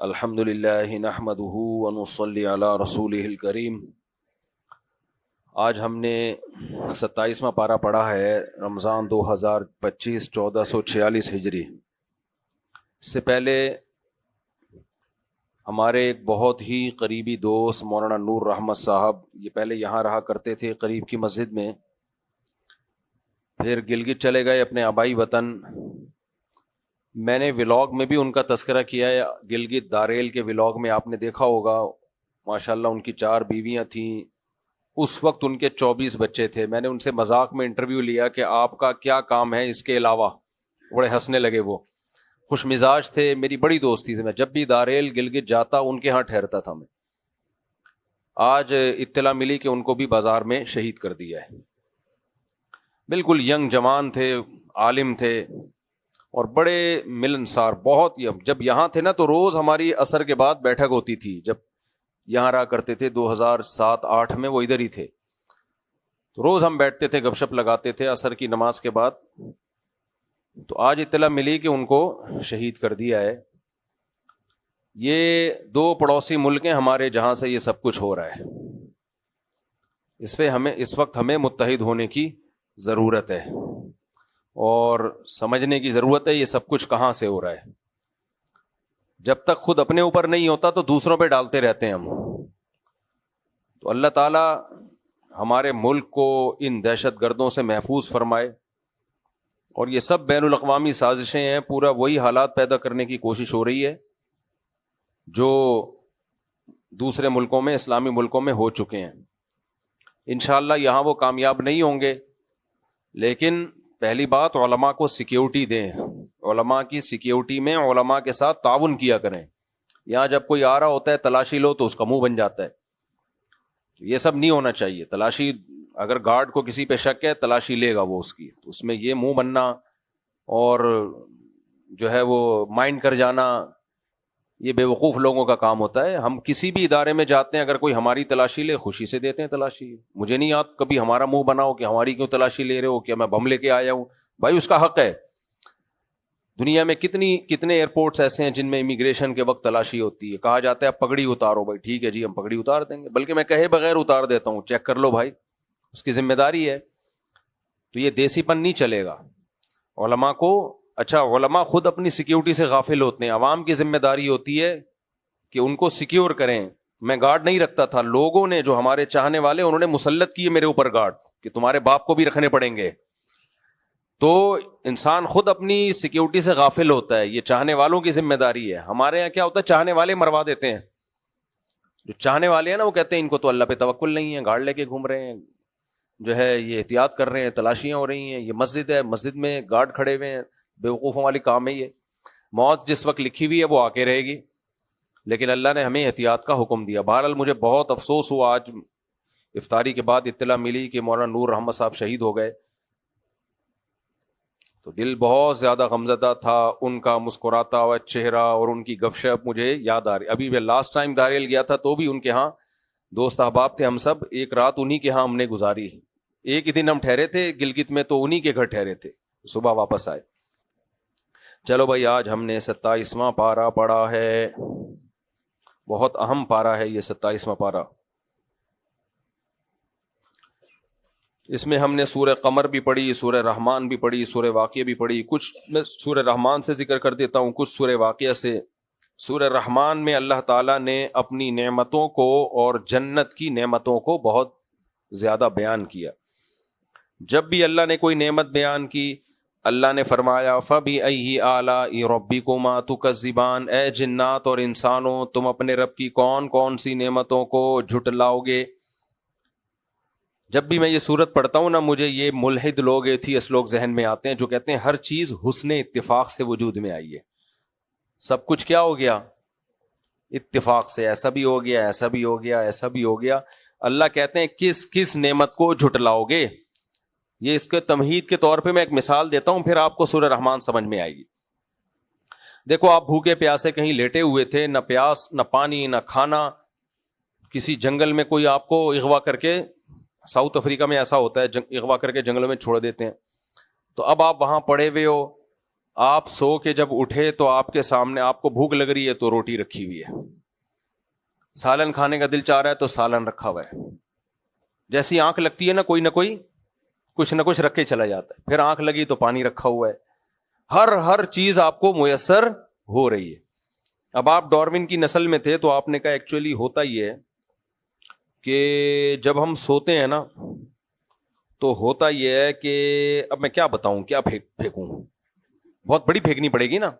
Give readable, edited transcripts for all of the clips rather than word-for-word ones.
الحمد للہ نحمدہ ونصلی علی رسولہ الکریم۔ آج ہم نے 27واں پارہ پڑھا ہے رمضان 2025 1446 ہجری۔ اس سے پہلے ہمارے ایک بہت ہی قریبی دوست مولانا نور رحمت صاحب، یہ پہلے یہاں رہا کرتے تھے قریب کی مسجد میں، پھر گلگت چلے گئے اپنے آبائی وطن۔ میں نے ولاگ میں بھی ان کا تذکرہ کیا ہے، گلگت داریل کے ولاگ میں آپ نے دیکھا ہوگا۔ ماشاءاللہ ان کی 4 بیویاں تھیں، اس وقت ان کے 24 بچے تھے۔ میں نے ان سے مذاق میں انٹرویو لیا کہ آپ کا کیا کام ہے اس کے علاوہ، بڑے ہنسنے لگے۔ وہ خوش مزاج تھے، میری بڑی دوستی تھی، میں جب بھی داریل گلگت جاتا ان کے ہاں ٹھہرتا تھا میں۔ آج اطلاع ملی کہ ان کو بھی بازار میں شہید کر دیا ہے۔ بالکل ینگ جوان تھے، عالم تھے اور بڑے ملنسار بہت۔ جب یہاں تھے نا تو روز ہماری عصر کے بعد بیٹھک ہوتی تھی، جب یہاں رہا کرتے تھے 2007-8 میں وہ ادھر ہی تھے، تو روز ہم بیٹھتے تھے، گپ شپ لگاتے تھے عصر کی نماز کے بعد۔ تو آج اطلاع ملی کہ ان کو شہید کر دیا ہے۔ یہ 2 پڑوسی ملک ہیں ہمارے جہاں سے یہ سب کچھ ہو رہا ہے۔ اس وقت ہمیں متحد ہونے کی ضرورت ہے اور سمجھنے کی ضرورت ہے یہ سب کچھ کہاں سے ہو رہا ہے۔ جب تک خود اپنے اوپر نہیں ہوتا تو دوسروں پہ ڈالتے رہتے ہیں ہم۔ تو اللہ تعالی ہمارے ملک کو ان دہشت گردوں سے محفوظ فرمائے، اور یہ سب بین الاقوامی سازشیں ہیں، پورا وہی حالات پیدا کرنے کی کوشش ہو رہی ہے جو دوسرے ملکوں میں، اسلامی ملکوں میں ہو چکے ہیں۔ انشاءاللہ یہاں وہ کامیاب نہیں ہوں گے، لیکن پہلی بات علماء کو سیکیورٹی دیں، علماء کی سیکیورٹی میں علماء کے ساتھ تعاون کیا کریں۔ یہاں جب کوئی آ رہا ہوتا ہے تلاشی لو تو اس کا منہ بن جاتا ہے، یہ سب نہیں ہونا چاہیے۔ تلاشی اگر گارڈ کو کسی پہ شک ہے تلاشی لے گا وہ اس کی، تو اس میں یہ منہ بننا اور جو ہے وہ مائنڈ کر جانا، یہ بے وقوف لوگوں کا کام ہوتا ہے۔ ہم کسی بھی ادارے میں جاتے ہیں، اگر کوئی ہماری تلاشی لے خوشی سے دیتے ہیں تلاشی۔ مجھے نہیں یاد کبھی ہمارا منہ بنا ہو کہ ہماری کیوں تلاشی لے رہے ہو، کہ میں بم لے کے آیا ہوں۔ بھائی اس کا حق ہے۔ دنیا میں کتنے ایئرپورٹس ایسے ہیں جن میں امیگریشن کے وقت تلاشی ہوتی ہے، کہا جاتا ہے پگڑی اتارو۔ بھائی ٹھیک ہے جی، ہم پگڑی اتار دیں گے، بلکہ میں کہے بغیر اتار دیتا ہوں، چیک کر لو بھائی، اس کی ذمہ داری ہے۔ تو یہ دیسی پن نہیں چلے گا علماء کو۔ اچھا، علماء خود اپنی سیکیورٹی سے غافل ہوتے ہیں، عوام کی ذمہ داری ہوتی ہے کہ ان کو سیکیور کریں۔ میں گارڈ نہیں رکھتا تھا، لوگوں نے، جو ہمارے چاہنے والے، انہوں نے مسلط کیے میرے اوپر گارڈ کہ تمہارے باپ کو بھی رکھنے پڑیں گے۔ تو انسان خود اپنی سیکیورٹی سے غافل ہوتا ہے، یہ چاہنے والوں کی ذمہ داری ہے۔ ہمارے یہاں کیا ہوتا ہے، چاہنے والے مروا دیتے ہیں۔ جو چاہنے والے ہیں نا وہ کہتے ہیں ان کو تو اللہ پہ توکل نہیں ہے، گارڈ لے کے گھوم رہے ہیں، جو ہے یہ احتیاط کر رہے ہیں، تلاشیاں ہو رہی ہیں، یہ مسجد ہے، مسجد میں گارڈ کھڑے ہوئے ہیں۔ بے وقوفوں والی کام ہے یہ۔ موت جس وقت لکھی ہوئی ہے وہ آ کے رہے گی، لیکن اللہ نے ہمیں احتیاط کا حکم دیا۔ بہرحال مجھے بہت افسوس ہوا، آج افطاری کے بعد اطلاع ملی کہ مولانا نور رحمت صاحب شہید ہو گئے، تو دل بہت زیادہ غمزدہ تھا۔ ان کا مسکراتا ہوا چہرہ اور ان کی گپ شپ مجھے یاد آ رہی۔ ابھی میں لاسٹ ٹائم داریل گیا تھا تو بھی ان کے ہاں دوست احباب تھے، ہم سب ایک رات انہی کے ہاں ہم نے گزاری۔ ایک ہی دن ہم ٹھہرے تھے گلگت میں، تو انہی کے گھر ٹھہرے تھے، صبح واپس آئے۔ چلو بھائی، آج ہم نے 27واں پارہ پڑھا ہے، بہت اہم پارہ ہے یہ 27واں پارہ۔ اس میں ہم نے سورہ قمر بھی پڑھی، سورہ رحمان بھی پڑھی، سورہ واقعہ بھی پڑھی۔ کچھ میں سورہ رحمان سے ذکر کر دیتا ہوں، کچھ سورہ واقعہ سے۔ سورہ رحمان میں اللہ تعالیٰ نے اپنی نعمتوں کو اور جنت کی نعمتوں کو بہت زیادہ بیان کیا۔ جب بھی اللہ نے کوئی نعمت بیان کی، اللہ نے فرمایا فَبِأَيِّ آلَاءِ رَبِّكُمَا تُكَذِّبَانِ، اے جنات اور انسانوں، تم اپنے رب کی کون کون سی نعمتوں کو جھٹلاؤ گے۔ جب بھی میں یہ سورت پڑھتا ہوں نا، مجھے یہ ملحد لوگ، ایتھیسٹ لوگ ذہن میں آتے ہیں جو کہتے ہیں ہر چیز حسن اتفاق سے وجود میں آئی ہے۔ سب کچھ کیا ہو گیا؟ اتفاق سے، ایسا بھی ہو گیا، ایسا بھی ہو گیا، ایسا بھی ہو گیا۔ اللہ کہتے ہیں کس کس نعمت کو جھٹلاؤ گے؟ یہ اس کے تمہید کے طور پہ میں ایک مثال دیتا ہوں، پھر آپ کو سورہ رحمان سمجھ میں آئے گی۔ دیکھو، آپ بھوکے پیاسے کہیں لیٹے ہوئے تھے، نہ پیاس نہ پانی نہ کھانا، کسی جنگل میں کوئی آپ کو اغوا کر کے، ساؤتھ افریقہ میں ایسا ہوتا ہے، اغوا کر کے جنگلوں میں چھوڑ دیتے ہیں، تو اب آپ وہاں پڑے ہوئے ہو، آپ سو کے جب اٹھے تو آپ کے سامنے آپ کو بھوک لگ رہی ہے تو روٹی رکھی ہوئی ہے, سالن کھانے کا دل چاہ رہا ہے تو سالن رکھا ہوا ہے. جیسی آنکھ لگتی ہے نا کوئی کچھ نہ کچھ رکھ کے چلا جاتا ہے. پھر آنکھ لگی تو پانی رکھا ہوا ہے. ہر چیز آپ کو میسر ہو رہی ہے. اب آپ ڈاروین کی نسل میں تھے تو آپ نے کہا ایکچولی ہوتا ہی ہے کہ جب ہم سوتے ہیں نا تو ہوتا یہ ہے کہ اب میں کیا بتاؤں, کیا پھینکوں, بہت بڑی پھینکنی پڑے گی نا.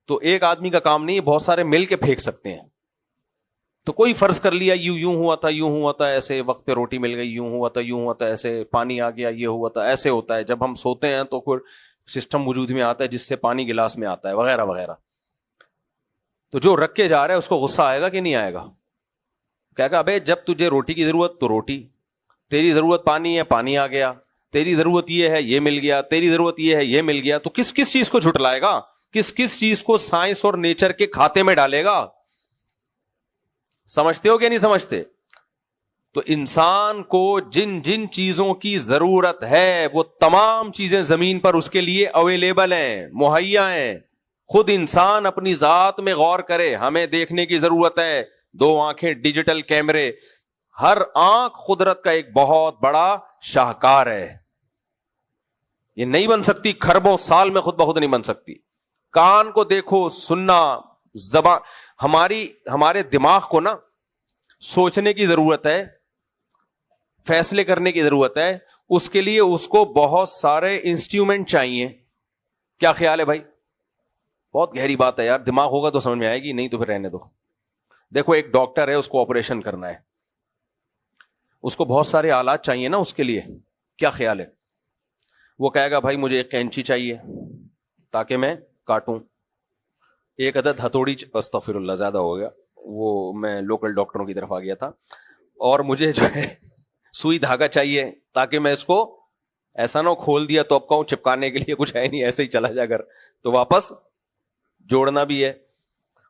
تو ایک آدمی کا کام نہیں, بہت سارے مل کے پھینک سکتے ہیں. تو کوئی فرض کر لیا یوں ہوا تھا ایسے, وقت پہ روٹی مل گئی, یوں ہوا تھا ایسے, پانی آ گیا, یہ ہوا تھا ایسے ہوتا ہے. جب ہم سوتے ہیں تو پھر سسٹم وجود میں آتا ہے جس سے پانی گلاس میں آتا ہے وغیرہ وغیرہ. تو جو رکھ کے جا رہا ہے اس کو غصہ آئے گا کہ نہیں آئے گا؟ کہے گا ابے جب تجھے روٹی کی ضرورت تو روٹی, تیری ضرورت پانی ہے پانی آ گیا, تیری ضرورت یہ ہے یہ مل گیا, تیری ضرورت یہ ہے یہ مل گیا. تو کس چیز کو جھٹلائے گا, کس چیز کو سائنس اور نیچر کے کھاتے میں ڈالے گا؟ سمجھتے ہو کہ نہیں سمجھتے؟ تو انسان کو جن جن چیزوں کی ضرورت ہے وہ تمام چیزیں زمین پر اس کے لیے اویلیبل ہیں, مہیا ہیں. خود انسان اپنی ذات میں غور کرے, ہمیں دیکھنے کی ضرورت ہے, 2 آنکھیں, ڈیجیٹل کیمرے, ہر آنکھ قدرت کا ایک بہت بڑا شاہکار ہے. یہ نہیں بن سکتی, کھربوں سال میں خود بخود نہیں بن سکتی. کان کو دیکھو, سننا, زبان, ہمارے دماغ کو نا سوچنے کی ضرورت ہے, فیصلے کرنے کی ضرورت ہے. اس کے لیے اس کو بہت سارے انسٹرومنٹ چاہیے. کیا خیال ہے بھائی؟ بہت گہری بات ہے یار, دماغ ہوگا تو سمجھ میں آئے گی, نہیں تو پھر رہنے دو. دیکھو ایک ڈاکٹر ہے, اس کو آپریشن کرنا ہے, اس کو بہت سارے آلات چاہیے نا اس کے لیے. کیا خیال ہے؟ وہ کہے گا بھائی مجھے ایک کینچی چاہیے تاکہ میں کاٹوں, ایک عدد ہتھوڑی, استغفر اللہ زیادہ ہو گیا, وہ میں لوکل ڈاکٹروں کی طرف آ گیا تھا, اور مجھے جو ہے سوئی دھاگا چاہیے تاکہ میں اس کو ایسا نہ کھول دیا تو اب کہوں چپکانے کے لیے کچھ ہے نہیں, ایسے ہی چلا جا کر, تو واپس جوڑنا بھی ہے.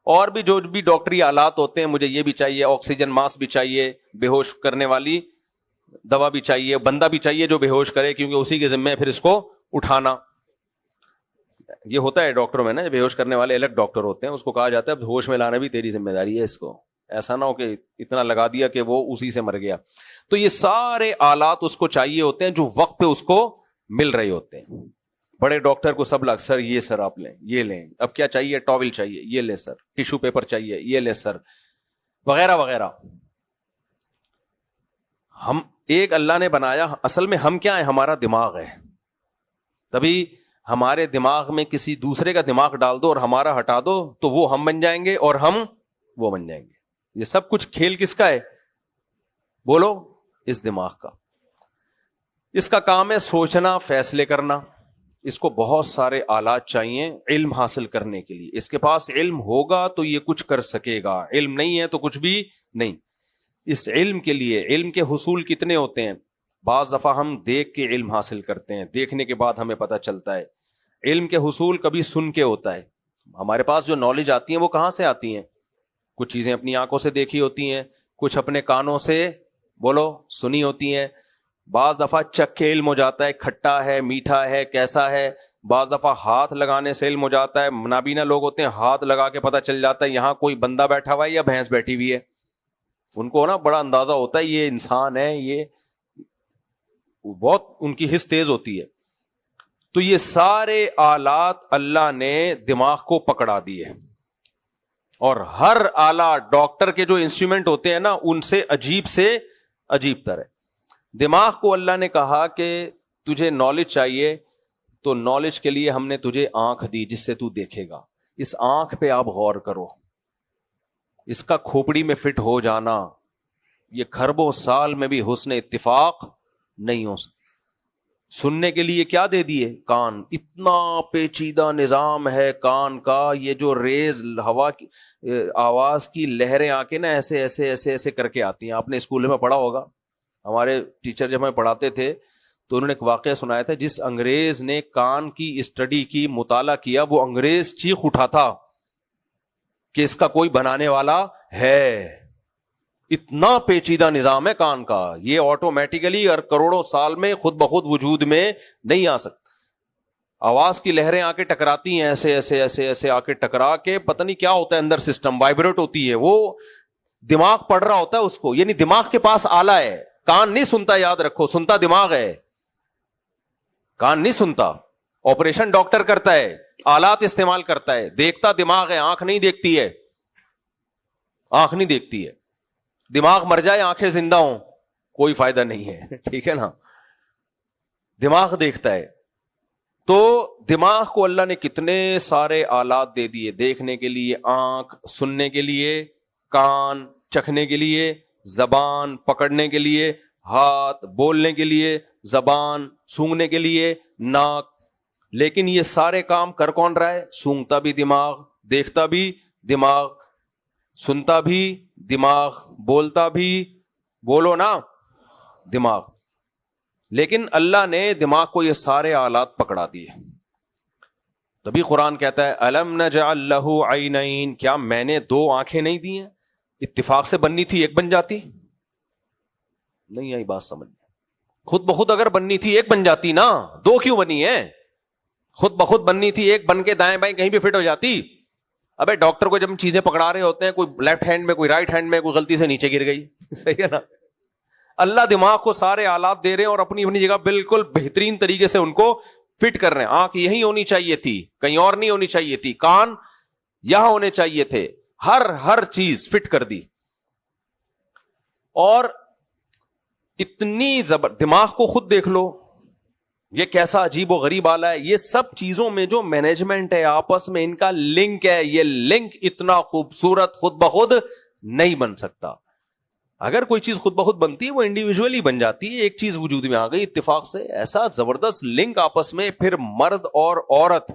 اور بھی جو بھی ڈاکٹری آلات ہوتے ہیں, مجھے یہ بھی چاہیے, آکسیجن ماسک بھی چاہیے, بے ہوش کرنے والی دوا بھی چاہیے, بندہ بھی چاہیے جو بے ہوش کرے, کیونکہ اسی کے ذمہ ہے پھر اس کو اٹھانا. یہ ہوتا ہے ڈاکٹروں میں نا, بے ہوش کرنے والے الگ ڈاکٹر ہوتے ہیں, اس کو کہا جاتا ہے ہوش میں لانا بھی تیری ذمہ داری ہے, اس کو ایسا نہ ہو کہ اتنا لگا دیا کہ وہ اسی سے مر گیا. تو یہ سارے آلات اس کو چاہیے ہوتے ہیں جو وقت پہ اس کو مل رہے ہوتے ہیں. بڑے ڈاکٹر کو سب لگ, سر یہ سر آپ لیں, یہ لیں, اب کیا چاہیے, ٹاول چاہیے, یہ لیں سر, ٹیشو پیپر چاہیے, یہ لیں سر, وغیرہ وغیرہ. ہم ایک اللہ نے بنایا, اصل میں ہم کیا ہے, ہمارا دماغ ہے. تبھی ہمارے دماغ میں کسی دوسرے کا دماغ ڈال دو اور ہمارا ہٹا دو تو وہ ہم بن جائیں گے اور ہم وہ بن جائیں گے. یہ سب کچھ کھیل کس کا ہے بولو؟ اس دماغ کا. اس کا کام ہے سوچنا, فیصلے کرنا. اس کو بہت سارے آلات چاہیے علم حاصل کرنے کے لیے. اس کے پاس علم ہوگا تو یہ کچھ کر سکے گا, علم نہیں ہے تو کچھ بھی نہیں. اس علم کے لیے, علم کے حصول کتنے ہوتے ہیں؟ بعض دفعہ ہم دیکھ کے علم حاصل کرتے ہیں, دیکھنے کے بعد ہمیں پتہ چلتا ہے. علم کے حصول کبھی سن کے ہوتا ہے. ہمارے پاس جو نالج آتی ہیں وہ کہاں سے آتی ہیں؟ کچھ چیزیں اپنی آنکھوں سے دیکھی ہوتی ہیں, کچھ اپنے کانوں سے بولو سنی ہوتی ہیں. بعض دفعہ چکھ کے علم ہو جاتا ہے, کھٹا ہے, میٹھا ہے, کیسا ہے. بعض دفعہ ہاتھ لگانے سے علم ہو جاتا ہے. نابینا لوگ ہوتے ہیں, ہاتھ لگا کے پتہ چل جاتا ہے یہاں کوئی بندہ بیٹھا ہوا ہے یا بھینس بیٹھی ہوئی ہے. ان کو نا بڑا اندازہ ہوتا ہے یہ انسان ہے, یہ بہت ان کی حس تیز ہوتی ہے. تو یہ سارے آلات اللہ نے دماغ کو پکڑا دیے, اور ہر آلہ ڈاکٹر کے جو انسٹرومنٹ ہوتے ہیں نا ان سے عجیب تر ہے. دماغ کو اللہ نے کہا کہ تجھے نالج چاہیے تو نالج کے لیے ہم نے تجھے آنکھ دی جس سے تو دیکھے گا. اس آنکھ پہ آپ غور کرو, اس کا کھوپڑی میں فٹ ہو جانا یہ کھربوں سال میں بھی حسن اتفاق نہیں ہو سکتا. سننے کے لیے کیا دے دیے؟ کان. اتنا پیچیدہ نظام ہے کان کا, یہ جو ریز ہوا کی آواز کی لہریں آ کے نا ایسے ایسے ایسے ایسے کر کے آتی ہیں. آپ نے اسکول میں پڑھا ہوگا, ہمارے ٹیچر جب ہمیں پڑھاتے تھے تو انہوں نے ایک واقعہ سنایا تھا. جس انگریز نے کان کی اسٹڈی کی, مطالعہ کیا, وہ انگریز چیخ اٹھا تھا کہ اس کا کوئی بنانے والا ہے. اتنا پیچیدہ نظام ہے کان کا, یہ آٹومیٹیکلی اور کروڑوں سال میں خود بخود وجود میں نہیں آ سکتا. آواز کی لہریں آ کے ٹکراتی ہیں ایسے ایسے ایسے ایسے آ کے ٹکرا کے پتہ نہیں کیا ہوتا ہے اندر سسٹم وائبریٹ ہوتی ہے, وہ دماغ پڑھ رہا ہوتا ہے اس کو. یعنی دماغ کے پاس آلہ ہے, کان نہیں سنتا, یاد رکھو, سنتا دماغ ہے, کان نہیں سنتا. آپریشن ڈاکٹر کرتا ہے, آلات استعمال کرتا ہے, دیکھتا دماغ ہے, آنکھ نہیں دیکھتی ہے, آنکھ نہیں دیکھتی ہے. دماغ مر جائے آنکھیں زندہ ہوں کوئی فائدہ نہیں ہے, ٹھیک ہے نا, دماغ دیکھتا ہے. تو دماغ کو اللہ نے کتنے سارے آلات دے دیے, دیکھنے کے لیے آنکھ, سننے کے لیے کان, چکھنے کے لیے زبان, پکڑنے کے لیے ہاتھ, بولنے کے لیے زبان, سونگھنے کے لیے ناک. لیکن یہ سارے کام کر کون رہا ہے؟ سونگتا بھی دماغ, دیکھتا بھی دماغ, سنتا بھی دماغ, بولتا بھی, بولو نا, دماغ. لیکن اللہ نے دماغ کو یہ سارے آلات پکڑا دیے. تبھی قرآن کہتا ہے الم نجعل لہ عینین, کیا میں نے 2 آنکھیں نہیں دی ہیں؟ اتفاق سے بننی تھی ایک بن جاتی, نہیں آئی بات سمجھ میں. خود بخود اگر بننی تھی ایک بن جاتی نا, 2 کیوں بنی ہے؟ خود بخود بننی تھی ایک بن کے دائیں بائیں کہیں بھی فٹ ہو جاتی. ابے ڈاکٹر کو جب ہم چیزیں پکڑا رہے ہوتے ہیں, کوئی لیفٹ ہینڈ میں, کوئی رائٹ ہینڈ میں, کوئی غلطی سے نیچے گر گئی, صحیح ہے نا. اللہ دماغ کو سارے آلات دے رہے ہیں اور اپنی اپنی جگہ بالکل بہترین طریقے سے ان کو فٹ کر رہے ہیں. آنکھ یہی ہونی چاہیے تھی, کہیں اور نہیں ہونی چاہیے تھی, کان یہاں ہونے چاہیے تھے, ہر چیز فٹ کر دی. اور اتنی دماغ کو خود دیکھ لو, یہ کیسا عجیب و غریب آلہ ہے. یہ سب چیزوں میں جو مینجمنٹ ہے, آپس میں ان کا لنک ہے, یہ لنک اتنا خوبصورت خود بخود نہیں بن سکتا. اگر کوئی چیز خود بخود بنتی ہے وہ انڈیویجولی بن جاتی ہے, ایک چیز وجود میں آ گئی اتفاق سے, ایسا زبردست لنک آپس میں, پھر مرد اور عورت.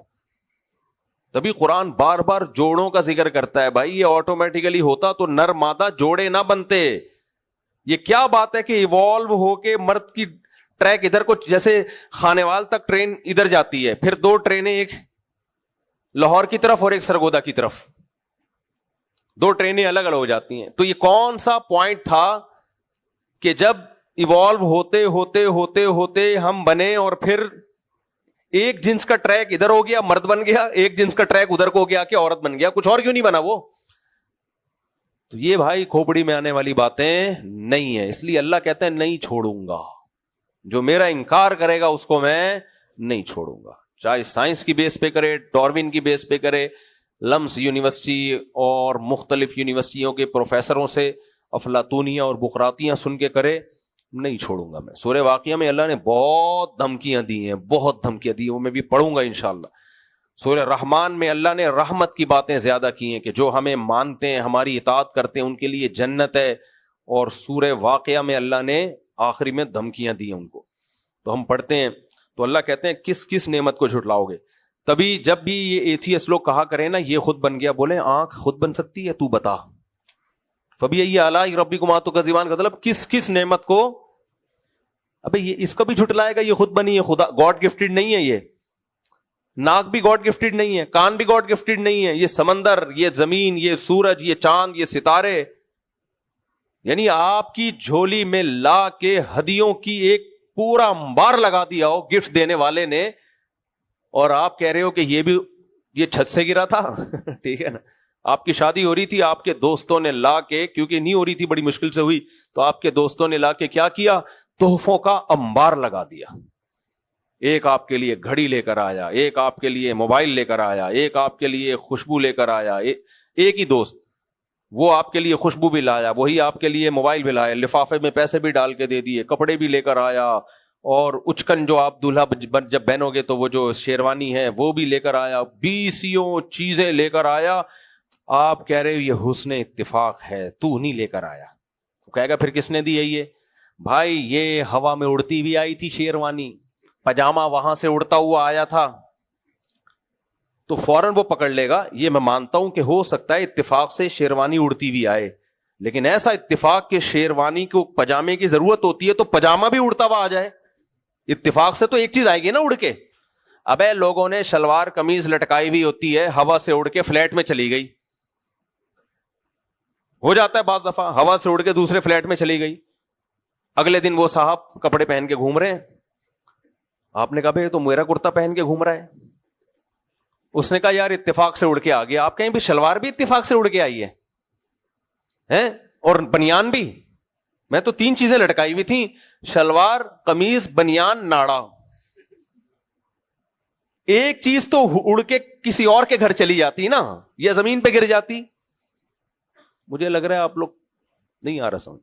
تبھی قرآن بار بار جوڑوں کا ذکر کرتا ہے. بھائی یہ آٹومیٹیکلی ہوتا تو نر مادہ جوڑے نہ بنتے. یہ کیا بات ہے کہ ایوالو ہو کے مرد کی ٹریک ادھر کو, جیسے خانیوال تک ٹرین ادھر جاتی ہے, پھر 2 ٹرینیں, ایک لاہور کی طرف اور ایک سرگودا کی طرف, 2 ٹرینیں الگ الگ ہو جاتی ہیں. تو یہ کون سا پوائنٹ تھا کہ جب ایوالو ہوتے ہوتے ہوتے ہوتے ہم بنے اور پھر ایک جنس کا ٹریک ادھر ہو گیا, مرد بن گیا, ایک جنس کا ٹریک ادھر کو ہو گیا کہ عورت بن گیا, کچھ اور کیوں نہیں بنا وہ؟ تو یہ بھائی کھوپڑی میں آنے والی باتیں نہیں ہے. اس لیے اللہ کہتے ہیں نہیں چھوڑوں گا, جو میرا انکار کرے گا اس کو میں نہیں چھوڑوں گا. چاہے سائنس کی بیس پہ کرے, ڈاروین کی بیس پہ کرے, لمس یونیورسٹی اور مختلف یونیورسٹیوں کے پروفیسروں سے افلاطونیاں اور بقراطیاں سن کے کرے, نہیں چھوڑوں گا میں. سورہ واقعہ میں اللہ نے بہت دھمکیاں دی ہیں, بہت دھمکیاں دی ہیں, وہ میں بھی پڑھوں گا انشاءاللہ. سورہ رحمان میں اللہ نے رحمت کی باتیں زیادہ کی ہیں کہ جو ہمیں مانتے ہیں, ہماری اطاعت کرتے ہیں, ان کے لیے جنت ہے. اور سورہ واقعہ میں اللہ نے آخری میں دھمکیاں دی ہیں ان کو. تو ہم پڑھتے ہیں تو اللہ کہتے ہیں کس کس نعمت کو جھٹلاؤ گے. تبھی جب بھی یہ ایتھیسٹ لوگ کہا کریں نا یہ خود بن گیا, بولے آنکھ خود بن سکتی ہے؟ تو بتا. فبأي آلاء ربكما تكذبان کا مطلب کس کس نعمت کو. ابے یہ اس کو بھی جھٹلائے گا, یہ خود بنی ہے, خدا گاڈ گفٹڈ نہیں ہے. یہ ناک بھی گاڈ گفٹڈ نہیں ہے, کان بھی گاڈ گفٹڈ نہیں ہے. یہ سمندر, یہ زمین, یہ سورج, یہ چاند, یہ ستارے, یعنی آپ کی جھولی میں لا کے ہدیوں کی ایک پورا انبار لگا دیا ہو گفٹ دینے والے نے, اور آپ کہہ رہے ہو کہ یہ بھی یہ چھت سے گرا تھا. ٹھیک ہے نا, آپ کی شادی ہو رہی تھی, آپ کے دوستوں نے لا کے, کیونکہ نہیں ہو رہی تھی بڑی مشکل سے ہوئی, تو آپ کے دوستوں نے لا کے کیا کیا, تحفوں کا انبار لگا دیا. ایک آپ کے لیے گھڑی لے کر آیا, ایک آپ کے لیے موبائل لے کر آیا, ایک آپ کے لیے خوشبو لے کر آیا. ایک ہی دوست, وہ آپ کے لیے خوشبو بھی لایا, وہی آپ کے لیے موبائل بھی لایا, لفافے میں پیسے بھی ڈال کے دے دیے, کپڑے بھی لے کر آیا, اور اچکن جو آپ دولہا جب بہنو گے تو وہ جو شیروانی ہے وہ بھی لے کر آیا, 20 چیزیں لے کر آیا. آپ کہہ رہے ہو یہ حسن اتفاق ہے, تو نہیں لے کر آیا. تو کہے گا پھر کس نے دی ہے یہ؟ بھائی یہ ہوا میں اڑتی بھی آئی تھی شیروانی, پجامہ وہاں سے اڑتا ہوا آیا تھا, تو فوراً وہ پکڑ لے گا. یہ میں مانتا ہوں کہ ہو سکتا ہے اتفاق سے شیروانی اڑتی بھی آئے, لیکن ایسا اتفاق کہ شیروانی کو پجامے کی ضرورت ہوتی ہے تو پجامہ بھی اڑتا ہوا آ جائے. اتفاق سے تو ایک چیز آئے گی نا اڑ کے. ابے لوگوں نے شلوار قمیض لٹکائی ہوئی ہوتی ہے, ہوا سے اڑ کے فلیٹ میں چلی گئی, ہو جاتا ہے بعض دفعہ, ہوا سے اڑ کے دوسرے فلیٹ میں چلی گئی, اگلے دن وہ صاحب کپڑے پہن کے گھوم رہے ہیں. آپ نے کہا بھائی تو میرا کرتا پہن کے گھوم رہا ہے. اس نے کہا یار اتفاق سے اڑ کے آ گیا. آپ کہیں بھی شلوار بھی اتفاق سے اڑ کے آئی ہے اور بنیان بھی. میں تو 3 چیزیں لٹکائی ہوئی تھیں, شلوار, قمیض, بنیان, ناڑا. ایک چیز تو اڑ کے کسی اور کے گھر چلی جاتی نا, یا زمین پہ گر جاتی. مجھے لگ رہا ہے آپ لوگ نہیں آ رہا سمجھ.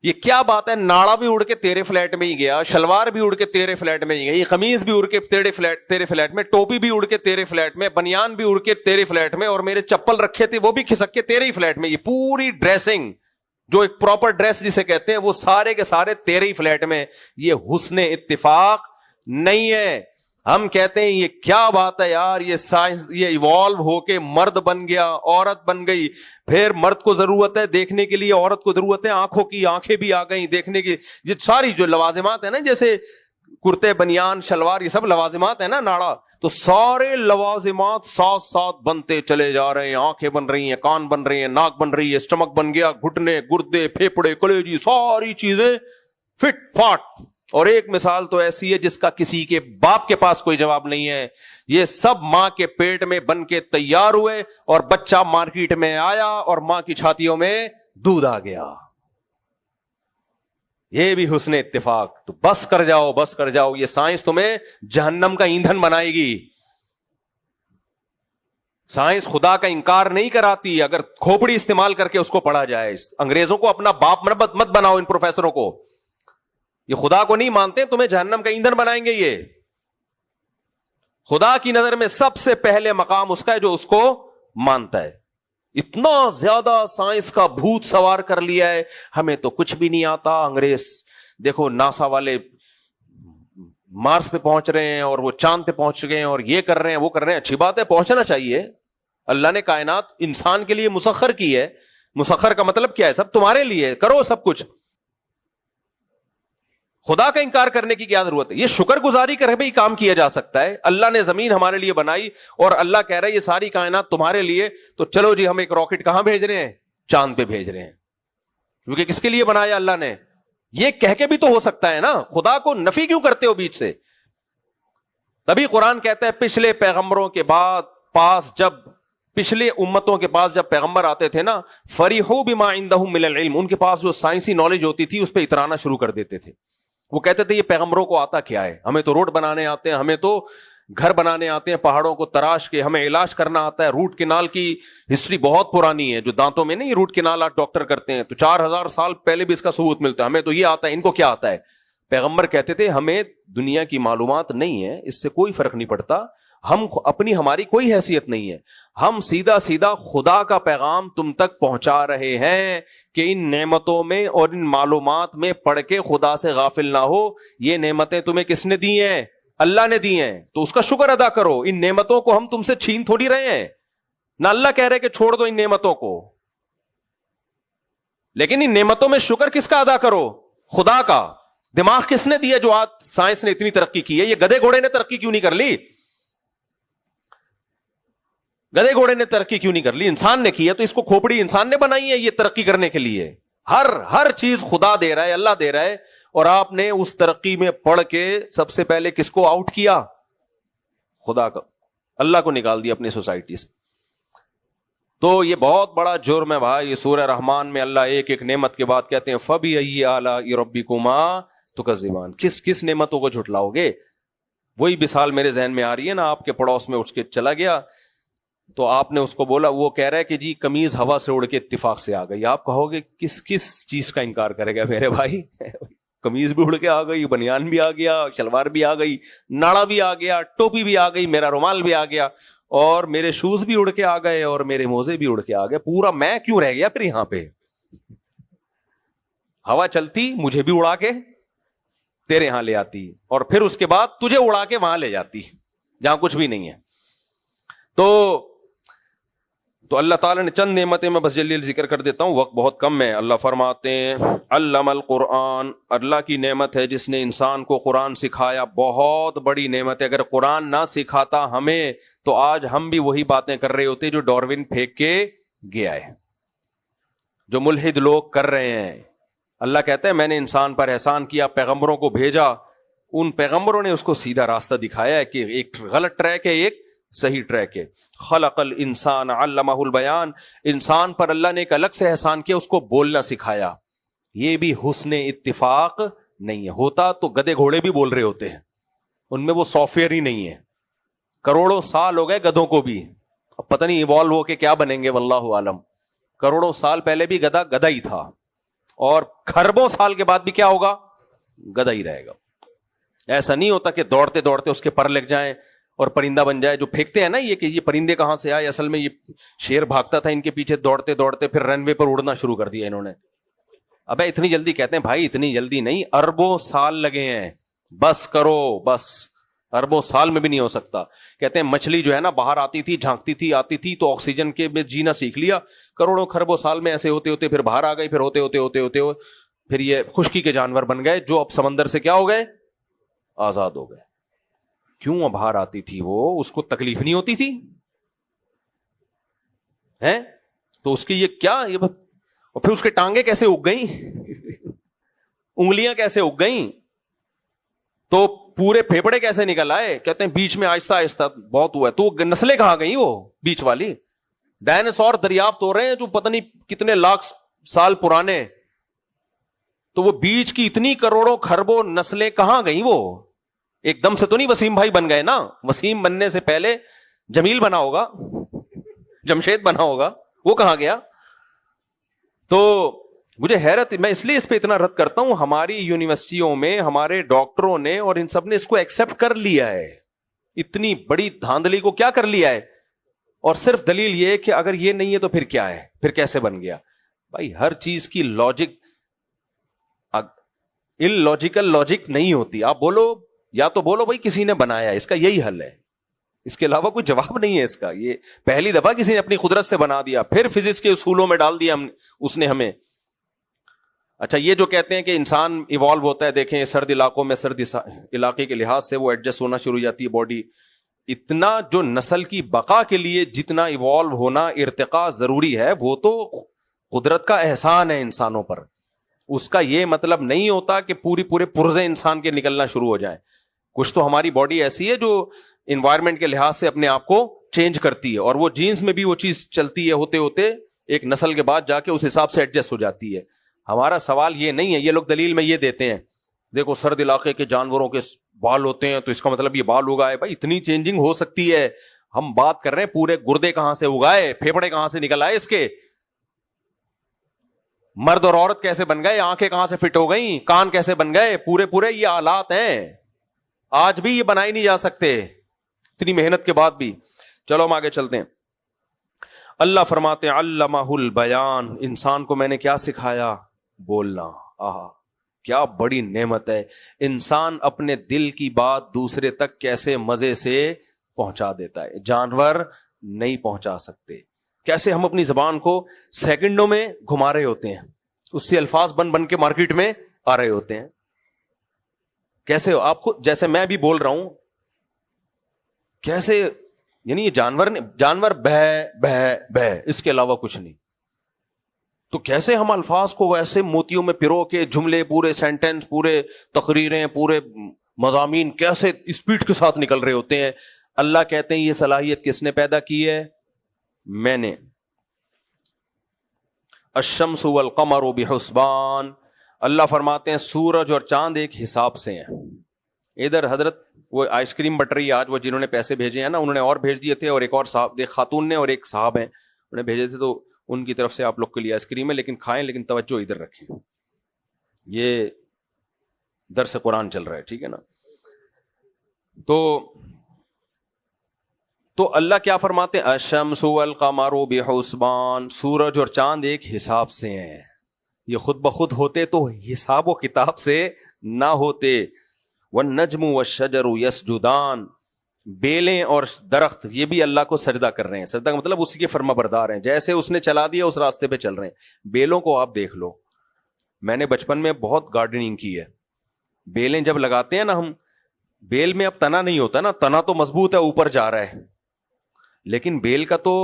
یہ کیا بات ہے, ناڑا بھی اڑ کے تیرے فلیٹ میں ہی گیا, شلوار بھی اڑ کے تیرے فلیٹ میں ہی گئی, قمیض بھی اڑ کے تیرے فلیٹ میں, ٹوپی بھی اڑ کے تیرے فلیٹ میں, بنیان بھی اڑ کے تیرے فلیٹ میں, اور میرے چپل رکھے تھے وہ بھی کھسک کے تیرے ہی فلیٹ میں. یہ پوری ڈریسنگ جو ایک پراپر ڈریس جسے کہتے ہیں وہ سارے کے سارے تیرے ہی فلیٹ میں. یہ حسن اتفاق نہیں ہے. ہم کہتے ہیں یہ کیا بات ہے یار, یہ سائنس یہ ایوالو ہو کے مرد بن گیا, عورت بن گئی. پھر مرد کو ضرورت ہے دیکھنے کے لیے, عورت کو ضرورت ہے آنکھوں کی, آنکھیں بھی آ گئی دیکھنے کی. یہ ساری جو لوازمات ہیں نا, جیسے کرتے, بنیان, شلوار, یہ سب لوازمات ہیں نا, ناڑا, تو سارے لوازمات ساتھ ساتھ بنتے چلے جا رہے ہیں. آنکھیں بن رہی ہیں, کان بن رہی ہیں, ناک بن رہی ہے, اسٹمک بن گیا, گھٹنے, گردے, پھیپڑے, کلیجی, ساری چیزیں فٹ فاٹ. اور ایک مثال تو ایسی ہے جس کا کسی کے باپ کے پاس کوئی جواب نہیں ہے. یہ سب ماں کے پیٹ میں بن کے تیار ہوئے, اور بچہ مارکیٹ میں آیا اور ماں کی چھاتیوں میں دودھ آ گیا. یہ بھی حسن اتفاق. تو بس کر جاؤ, بس کر جاؤ. یہ سائنس تمہیں جہنم کا ایندھن بنائے گی. سائنس خدا کا انکار نہیں کراتی اگر کھوپڑی استعمال کر کے اس کو پڑھا جائے. انگریزوں کو اپنا باپ مت بناؤ, ان پروفیسروں کو. یہ خدا کو نہیں مانتے, تمہیں جہنم کا ایندھن بنائیں گے. یہ خدا کی نظر میں سب سے پہلے مقام اس کا ہے جو اس کو مانتا ہے. اتنا زیادہ سائنس کا بھوت سوار کر لیا ہے, ہمیں تو کچھ بھی نہیں آتا. انگریز دیکھو, ناسا والے مارس پہ پہنچ رہے ہیں, اور وہ چاند پہ پہنچ گئے ہیں, اور یہ کر رہے ہیں, وہ کر رہے ہیں. اچھی بات ہے, پہنچنا چاہیے. اللہ نے کائنات انسان کے لیے مسخر کی ہے. مسخر کا مطلب کیا ہے؟ سب تمہارے لیے, کرو سب کچھ. خدا کا انکار کرنے کی کیا ضرورت ہے؟ یہ شکر گزاری کر بھی کام کیا جا سکتا ہے. اللہ نے زمین ہمارے لیے بنائی, اور اللہ کہہ رہا ہے یہ ساری کائنات تمہارے لیے, تو چلو جی ہم ایک راکٹ کہاں بھیج رہے ہیں؟ چاند پہ بھیج رہے ہیں. کیونکہ کس کے لیے بنایا اللہ نے؟ یہ کہہ کے بھی تو ہو سکتا ہے نا. خدا کو نفی کیوں کرتے ہو بیچ سے؟ تبھی قرآن کہتا ہے پچھلے پیغمبروں کے بعد پچھلے امتوں کے پاس جب پیغمبر آتے تھے نا, فریحوا بما عندهم من العلم, ان کے پاس جو سائنسی نالج ہوتی تھی اس پہ اترانا شروع کر دیتے تھے. وہ کہتے تھے یہ پیغمبروں کو آتا کیا ہے, ہمیں تو روڈ بنانے آتے ہیں, ہمیں تو گھر بنانے آتے ہیں پہاڑوں کو تراش کے, ہمیں علاج کرنا آتا ہے. روٹ کینال کی ہسٹری بہت پرانی ہے, جو دانتوں میں نہیں روٹ کینال آج ڈاکٹر کرتے ہیں, تو 4000 سال پہلے بھی اس کا ثبوت ملتا ہے. ہمیں تو یہ آتا ہے, ان کو کیا آتا ہے؟ پیغمبر کہتے تھے ہمیں دنیا کی معلومات نہیں ہے, اس سے کوئی فرق نہیں پڑتا, ہماری کوئی حیثیت نہیں ہے, ہم سیدھا خدا کا پیغام تم تک پہنچا رہے ہیں کہ ان نعمتوں میں اور ان معلومات میں پڑھ کے خدا سے غافل نہ ہو. یہ نعمتیں تمہیں کس نے دی ہیں؟ اللہ نے دی ہیں, تو اس کا شکر ادا کرو. ان نعمتوں کو ہم تم سے چھین تھوڑی رہے ہیں, نہ اللہ کہہ رہے کہ چھوڑ دو ان نعمتوں کو, لیکن ان نعمتوں میں شکر کس کا ادا کرو؟ خدا کا. دماغ کس نے دیا جو آج سائنس نے اتنی ترقی کی ہے؟ یہ گدھے گھوڑے نے ترقی کیوں نہیں کر لی؟ گدھے گھوڑے نے ترقی کیوں نہیں کر لی؟ انسان نے کی ہے, تو اس کو کھوپڑی انسان نے بنائی ہے یہ ترقی کرنے کے لیے. ہر چیز خدا دے رہا ہے, اللہ دے رہا ہے, اور آپ نے اس ترقی میں پڑھ کے سب سے پہلے کس کو آؤٹ کیا؟ خدا کا, اللہ کو نکال دیا اپنی سوسائٹی سے. تو یہ بہت بڑا جرم ہے بھائی. یہ سورہ رحمان میں اللہ ایک ایک نعمت کے بعد کہتے ہیں فَبِأَيِّ آلَاءِ رَبِّكُمَا تُكَذِّبَانِ, کس نعمتوں کو جھٹلاؤ گے؟ وہی مثال میرے ذہن میں آ رہی ہے نا, آپ کے پڑوس میں اٹھ کے چلا گیا, تو آپ نے اس کو بولا, وہ کہہ رہا ہے کہ جی قمیض ہوا سے اڑ کے اتفاق سے آ گئی. آپ کہو گے کس چیز کا انکار کرے گا میرے بھائی؟ قمیض بھی اڑ کے آ گئی, بنیان بھی آ گیا, شلوار بھی آ گئی, ناڑا بھی آ گیا, ٹوپی بھی آ گئی, میرا رومال بھی آ گیا, اور میرے شوز بھی اڑ کے آ گئے, اور میرے موزے بھی اڑ کے آ گئے. پورا میں کیوں رہ گیا پھر یہاں پہ؟ ہوا چلتی مجھے بھی اڑا کے تیرے یہاں لے آتی, اور پھر اس کے بعد تجھے اڑا کے وہاں لے جاتی جہاں کچھ بھی نہیں ہے. تو اللہ تعالیٰ نے چند نعمتیں میں بس جلدی ذکر کر دیتا ہوں, وقت بہت کم ہے. اللہ فرماتے ہیں علم القرآن, اللہ کی نعمت ہے جس نے انسان کو قرآن سکھایا. بہت بڑی نعمت ہے. اگر قرآن نہ سکھاتا ہمیں تو آج ہم بھی وہی باتیں کر رہے ہوتے جو ڈاروین پھینک کے گیا ہے, جو ملحد لوگ کر رہے ہیں. اللہ کہتا ہے میں نے انسان پر احسان کیا, پیغمبروں کو بھیجا, ان پیغمبروں نے اس کو سیدھا راستہ دکھایا ہے کہ ایک غلط ٹریک ہے ایک صحیح ٹریک ہے. خلق الانسان علمہ البیان, انسان پر اللہ نے ایک الگ سے احسان کیا, اس کو بولنا سکھایا. یہ بھی حسن اتفاق نہیں ہے, ہوتا تو گدے گھوڑے بھی بول رہے ہوتے ہیں, ان میں وہ سافٹ ویئر ہی نہیں ہے. کروڑوں سال ہو گئے گدوں کو بھی, اب پتہ نہیں ایوالو ہو کے کیا بنیں گے واللہ عالم. کروڑوں سال پہلے بھی گدا گدا ہی تھا, اور خربوں سال کے بعد بھی کیا ہوگا, گدا ہی رہے گا. ایسا نہیں ہوتا کہ دوڑتے دوڑتے اس کے پر لگ جائیں اور پرندہ بن جائے. جو پھینکتے ہیں نا یہ کہ یہ پرندے کہاں سے آئے, اصل میں یہ شیر بھاگتا تھا ان کے پیچھے دوڑتے دوڑتے, پھر رن وے پر اڑنا شروع کر دیا انہوں نے. ابے اتنی جلدی, کہتے ہیں بھائی اتنی جلدی نہیں, اربوں سال لگے ہیں, بس کرو بس, اربوں سال میں بھی نہیں ہو سکتا. کہتے ہیں مچھلی جو ہے نا باہر آتی تھی, جھانکتی تھی, آتی تھی تو آکسیجن کے میں جینا سیکھ لیا, کروڑوں خربوں سال میں ایسے ہوتے ہوتے پھر باہر آ گئی, پھر ہوتے ہوتے ہوتے ہوتے پھر یہ خشکی کے جانور بن گئے, جو اب سمندر سے کیا ہو گئے, آزاد ہو گئے. کیوں اب باہر آتی تھی وہ, اس کو تکلیف نہیں ہوتی تھی ہیں, تو اس کی یہ کیا یہ, اور پھر اس کے ٹانگیں کیسے اگ گئیں, انگلیاں کیسے اگ گئیں, تو پورے پھیپڑے کیسے نکل آئے. کہتے ہیں بیچ میں آہستہ آہستہ بہت ہوا ہے, تو نسلیں کہاں گئیں وہ بیچ والی. ڈائناسور دریافت ہو رہے ہیں جو پتہ نہیں کتنے لاکھ سال پرانے, تو وہ بیچ کی اتنی کروڑوں خربوں نسلیں کہاں گئیں. وہ ایک دم سے تو نہیں وسیم بھائی بن گئے نا, وسیم بننے سے پہلے جمیل بنا ہوگا, جمشید بنا ہوگا, وہ کہاں گیا. تو مجھے حیرت, میں اس لیے اس پہ اتنا رد کرتا ہوں, ہماری یونیورسٹیوں میں ہمارے ڈاکٹروں نے اور ان سب نے اس کو ایکسپٹ کر لیا ہے, اتنی بڑی دھاندلی کو کیا کر لیا ہے, اور صرف دلیل یہ کہ اگر یہ نہیں ہے تو پھر کیا ہے, پھر کیسے بن گیا. بھائی ہر چیز کی لاجک لاجیکل لاجک نہیں ہوتی. آپ بولو, یا تو بولو بھائی کسی نے بنایا, اس کا یہی حل ہے, اس کے علاوہ کوئی جواب نہیں ہے اس کا. یہ پہلی دفعہ کسی نے اپنی قدرت سے بنا دیا, پھر فزکس کے اصولوں میں ڈال دیا اس نے ہمیں. اچھا یہ جو کہتے ہیں کہ انسان ایوالو ہوتا ہے, دیکھیں سرد علاقوں میں سرد علاقے کے لحاظ سے وہ ایڈجسٹ ہونا شروع ہو جاتی ہے باڈی. اتنا جو نسل کی بقا کے لیے جتنا ایوالو ہونا ارتقاء ضروری ہے, وہ تو قدرت کا احسان ہے انسانوں پر. اس کا یہ مطلب نہیں ہوتا کہ پورے پرزے انسان کے نکلنا شروع ہو جائیں. کچھ تو ہماری باڈی ایسی ہے جو انوائرمنٹ کے لحاظ سے اپنے آپ کو چینج کرتی ہے, اور وہ جینز میں بھی وہ چیز چلتی ہے, ہوتے ہوتے ایک نسل کے بعد جا کے اس حساب سے ایڈجسٹ ہو جاتی ہے. ہمارا سوال یہ نہیں ہے. یہ لوگ دلیل میں یہ دیتے ہیں, دیکھو سرد علاقے کے جانوروں کے بال ہوتے ہیں تو اس کا مطلب یہ بال اگائے. بھائی اتنی چینجنگ ہو سکتی ہے. ہم بات کر رہے ہیں پورے گردے کہاں سے اگائے, پھیپڑے کہاں سے نکل آئے اس کے, مرد اور عورت کیسے بن گئے, آنکھیں کہاں سے فٹ ہو گئیں, کان کیسے بن گئے, پورے یہ آلات ہیں. آج بھی یہ بنائی نہیں جا سکتے اتنی محنت کے بعد بھی. چلو ہم آگے چلتے ہیں. اللہ فرماتے ہیں علمہ البیان, انسان کو میں نے کیا سکھایا, بولنا. کیا بڑی نعمت ہے. انسان اپنے دل کی بات دوسرے تک کیسے مزے سے پہنچا دیتا ہے, جانور نہیں پہنچا سکتے. کیسے ہم اپنی زبان کو سیکنڈوں میں گھما رہے ہوتے ہیں, اس سے الفاظ بن کے مارکیٹ میں آ رہے ہوتے ہیں. کیسے ہو آپ خود, جیسے میں بھی بول رہا ہوں, کیسے یعنی یہ جانور بہ اس کے علاوہ کچھ نہیں. تو کیسے ہم الفاظ کو ویسے موتیوں میں پرو کے جملے, پورے سینٹنس, پورے تقریریں, پورے مضامین کیسے اسپیڈ کے ساتھ نکل رہے ہوتے ہیں. اللہ کہتے ہیں یہ صلاحیت کس نے پیدا کی ہے, میں نے. الشمس والقمر بحسبان, اللہ فرماتے ہیں سورج اور چاند ایک حساب سے ہیں. ادھر حضرت وہ آئس کریم بٹ رہی ہے آج, وہ جنہوں نے پیسے بھیجے ہیں نا, انہوں نے اور بھیج دیے تھے, اور ایک اور صاحب, ایک خاتون نے اور ایک صاحب ہیں, انہوں نے بھیجے تھے, تو ان کی طرف سے آپ لوگ کے لیے آئس کریم ہے, لیکن کھائیں, لیکن توجہ ادھر رکھیں, یہ درس قرآن چل رہا ہے, ٹھیک ہے نا. تو اللہ کیا فرماتے ہیں, الشمس والقمر بحسبان, سورج اور چاند ایک حساب سے ہیں. یہ خود بخود ہوتے تو حساب و کتاب سے نہ ہوتے. والنجم والشجر یسجدان, بیلیں اور درخت یہ بھی اللہ کو سجدہ کر رہے ہیں. سجدہ کا مطلب اسی کے فرما بردار ہیں, جیسے اس نے چلا دیا اس راستے پہ چل رہے ہیں. بیلوں کو آپ دیکھ لو, میں نے بچپن میں بہت گارڈننگ کی ہے. بیلیں جب لگاتے ہیں نا ہم, بیل میں اب تنا نہیں ہوتا نا, تنا تو مضبوط ہے اوپر جا رہا ہے, لیکن بیل کا تو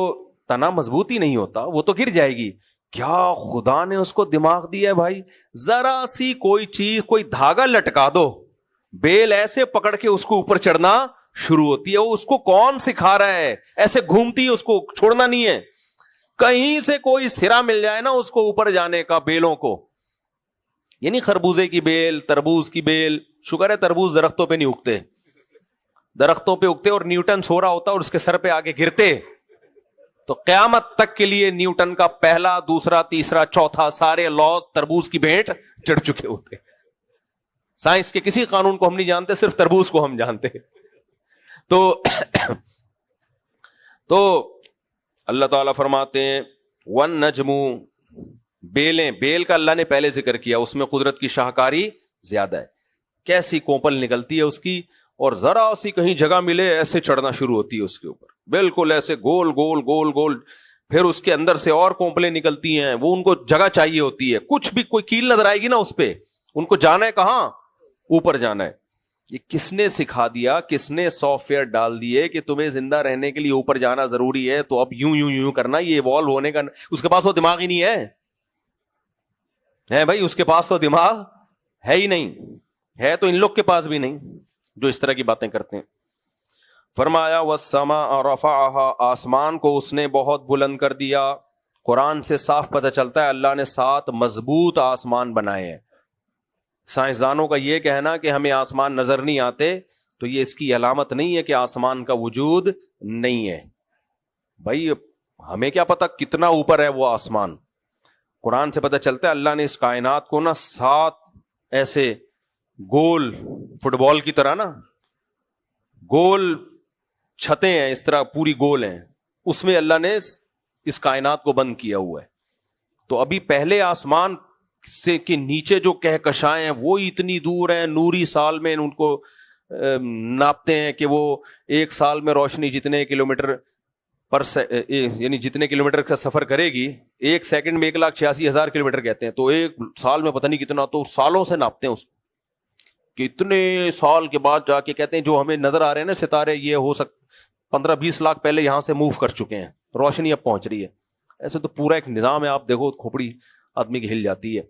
تنا مضبوط ہی نہیں ہوتا, وہ تو گر جائے گی. کیا خدا نے اس کو دماغ دیا ہے بھائی, ذرا سی کوئی چیز, کوئی دھاگا لٹکا دو, بیل ایسے پکڑ کے اس کو اوپر چڑھنا شروع ہوتی ہے. وہ اس کو کون سکھا رہا ہے؟ ایسے گھومتی ہے, اس کو چھوڑنا نہیں ہے. کہیں سے کوئی سرا مل جائے نا اس کو اوپر جانے کا, بیلوں کو, یعنی خربوزے کی بیل, تربوز کی بیل. شکر ہے تربوز درختوں پہ نہیں اگتے, درختوں پہ اگتے اور نیوٹن سو رہا ہوتا اور اس کے سر پہ آگے گرتے تو قیامت تک کے لیے نیوٹن کا پہلا, دوسرا, تیسرا, چوتھا سارے لاز تربوز کی بھیٹ چڑھ چکے ہوتے. سائنس کے کسی قانون کو ہم نہیں جانتے, صرف تربوز کو ہم جانتے. تو اللہ تعالیٰ فرماتے ہیں وَالنَّجْمُ, بیلیں, بیل کا اللہ نے پہلے ذکر کیا, اس میں قدرت کی شاہکاری زیادہ ہے. کیسی کوپل نکلتی ہے اس کی, اور ذرا سی کہیں جگہ ملے ایسے چڑھنا شروع ہوتی ہے اس کے اوپر, بالکل ایسے گول گول گول گول. پھر اس کے اندر سے اور کوپلیں نکلتی ہیں, وہ ان کو جگہ چاہیے ہوتی ہے. کچھ بھی کوئی کیل نظر آئے گی نا اس پہ, ان کو جانا ہے کہاں؟ اوپر جانا ہے. یہ کس نے سکھا دیا, کس نے سافٹ ویئر ڈال دیے کہ تمہیں زندہ رہنے کے لیے اوپر جانا ضروری ہے, تو اب یوں یوں یوں کرنا, یہ ایوالو ہونے کا. اس کے پاس وہ دماغ ہی نہیں ہے بھائی, اس کے پاس تو دماغ ہے ہی نہیں. ہے تو ان لوگ کے پاس بھی نہیں جو اس طرح کی باتیں کرتے ہیں. فرمایا وَالسَّمَاءَ رَفَعَهَا, آسمان کو اس نے بہت بلند کر دیا. قرآن سے صاف پتہ چلتا ہے اللہ نے 7 مضبوط آسمان بنائے ہیں. سائنسدانوں کا یہ کہنا کہ ہمیں آسمان نظر نہیں آتے, تو یہ اس کی علامت نہیں ہے کہ آسمان کا وجود نہیں ہے. بھائی ہمیں کیا پتا کتنا اوپر ہے وہ آسمان. قرآن سے پتہ چلتا ہے اللہ نے اس کائنات کو نا 7 ایسے گول, فٹ بال کی طرح نا گول چھتیں ہیں, اس طرح پوری گول ہیں, اس میں اللہ نے اس کائنات کو بند کیا ہوا ہے. تو ابھی پہلے آسمان سے کے نیچے جو کہکشائیں ہیں وہ اتنی دور ہیں, نوری سال میں ان کو ناپتے ہیں کہ وہ ایک سال میں روشنی جتنے کلومیٹر یعنی جتنے کلومیٹر کا سفر کرے گی, 1 سیکنڈ میں 1,86,000 کلومیٹر کہتے ہیں, تو ایک سال میں پتہ نہیں کتنا, تو سالوں سے ناپتے ہیں اس کہ اتنے سال کے بعد جا کے کہتے ہیں جو ہمیں نظر آ رہے ہیں نا ستارے, یہ ہو 15-20 لاکھ پہلے یہاں سے موو کر چکے ہیں, روشنی اب پہنچ رہی ہے. ایسے تو پورا ایک نظام ہے, آپ دیکھو کھوپڑی آدمی کی ہل جاتی ہے.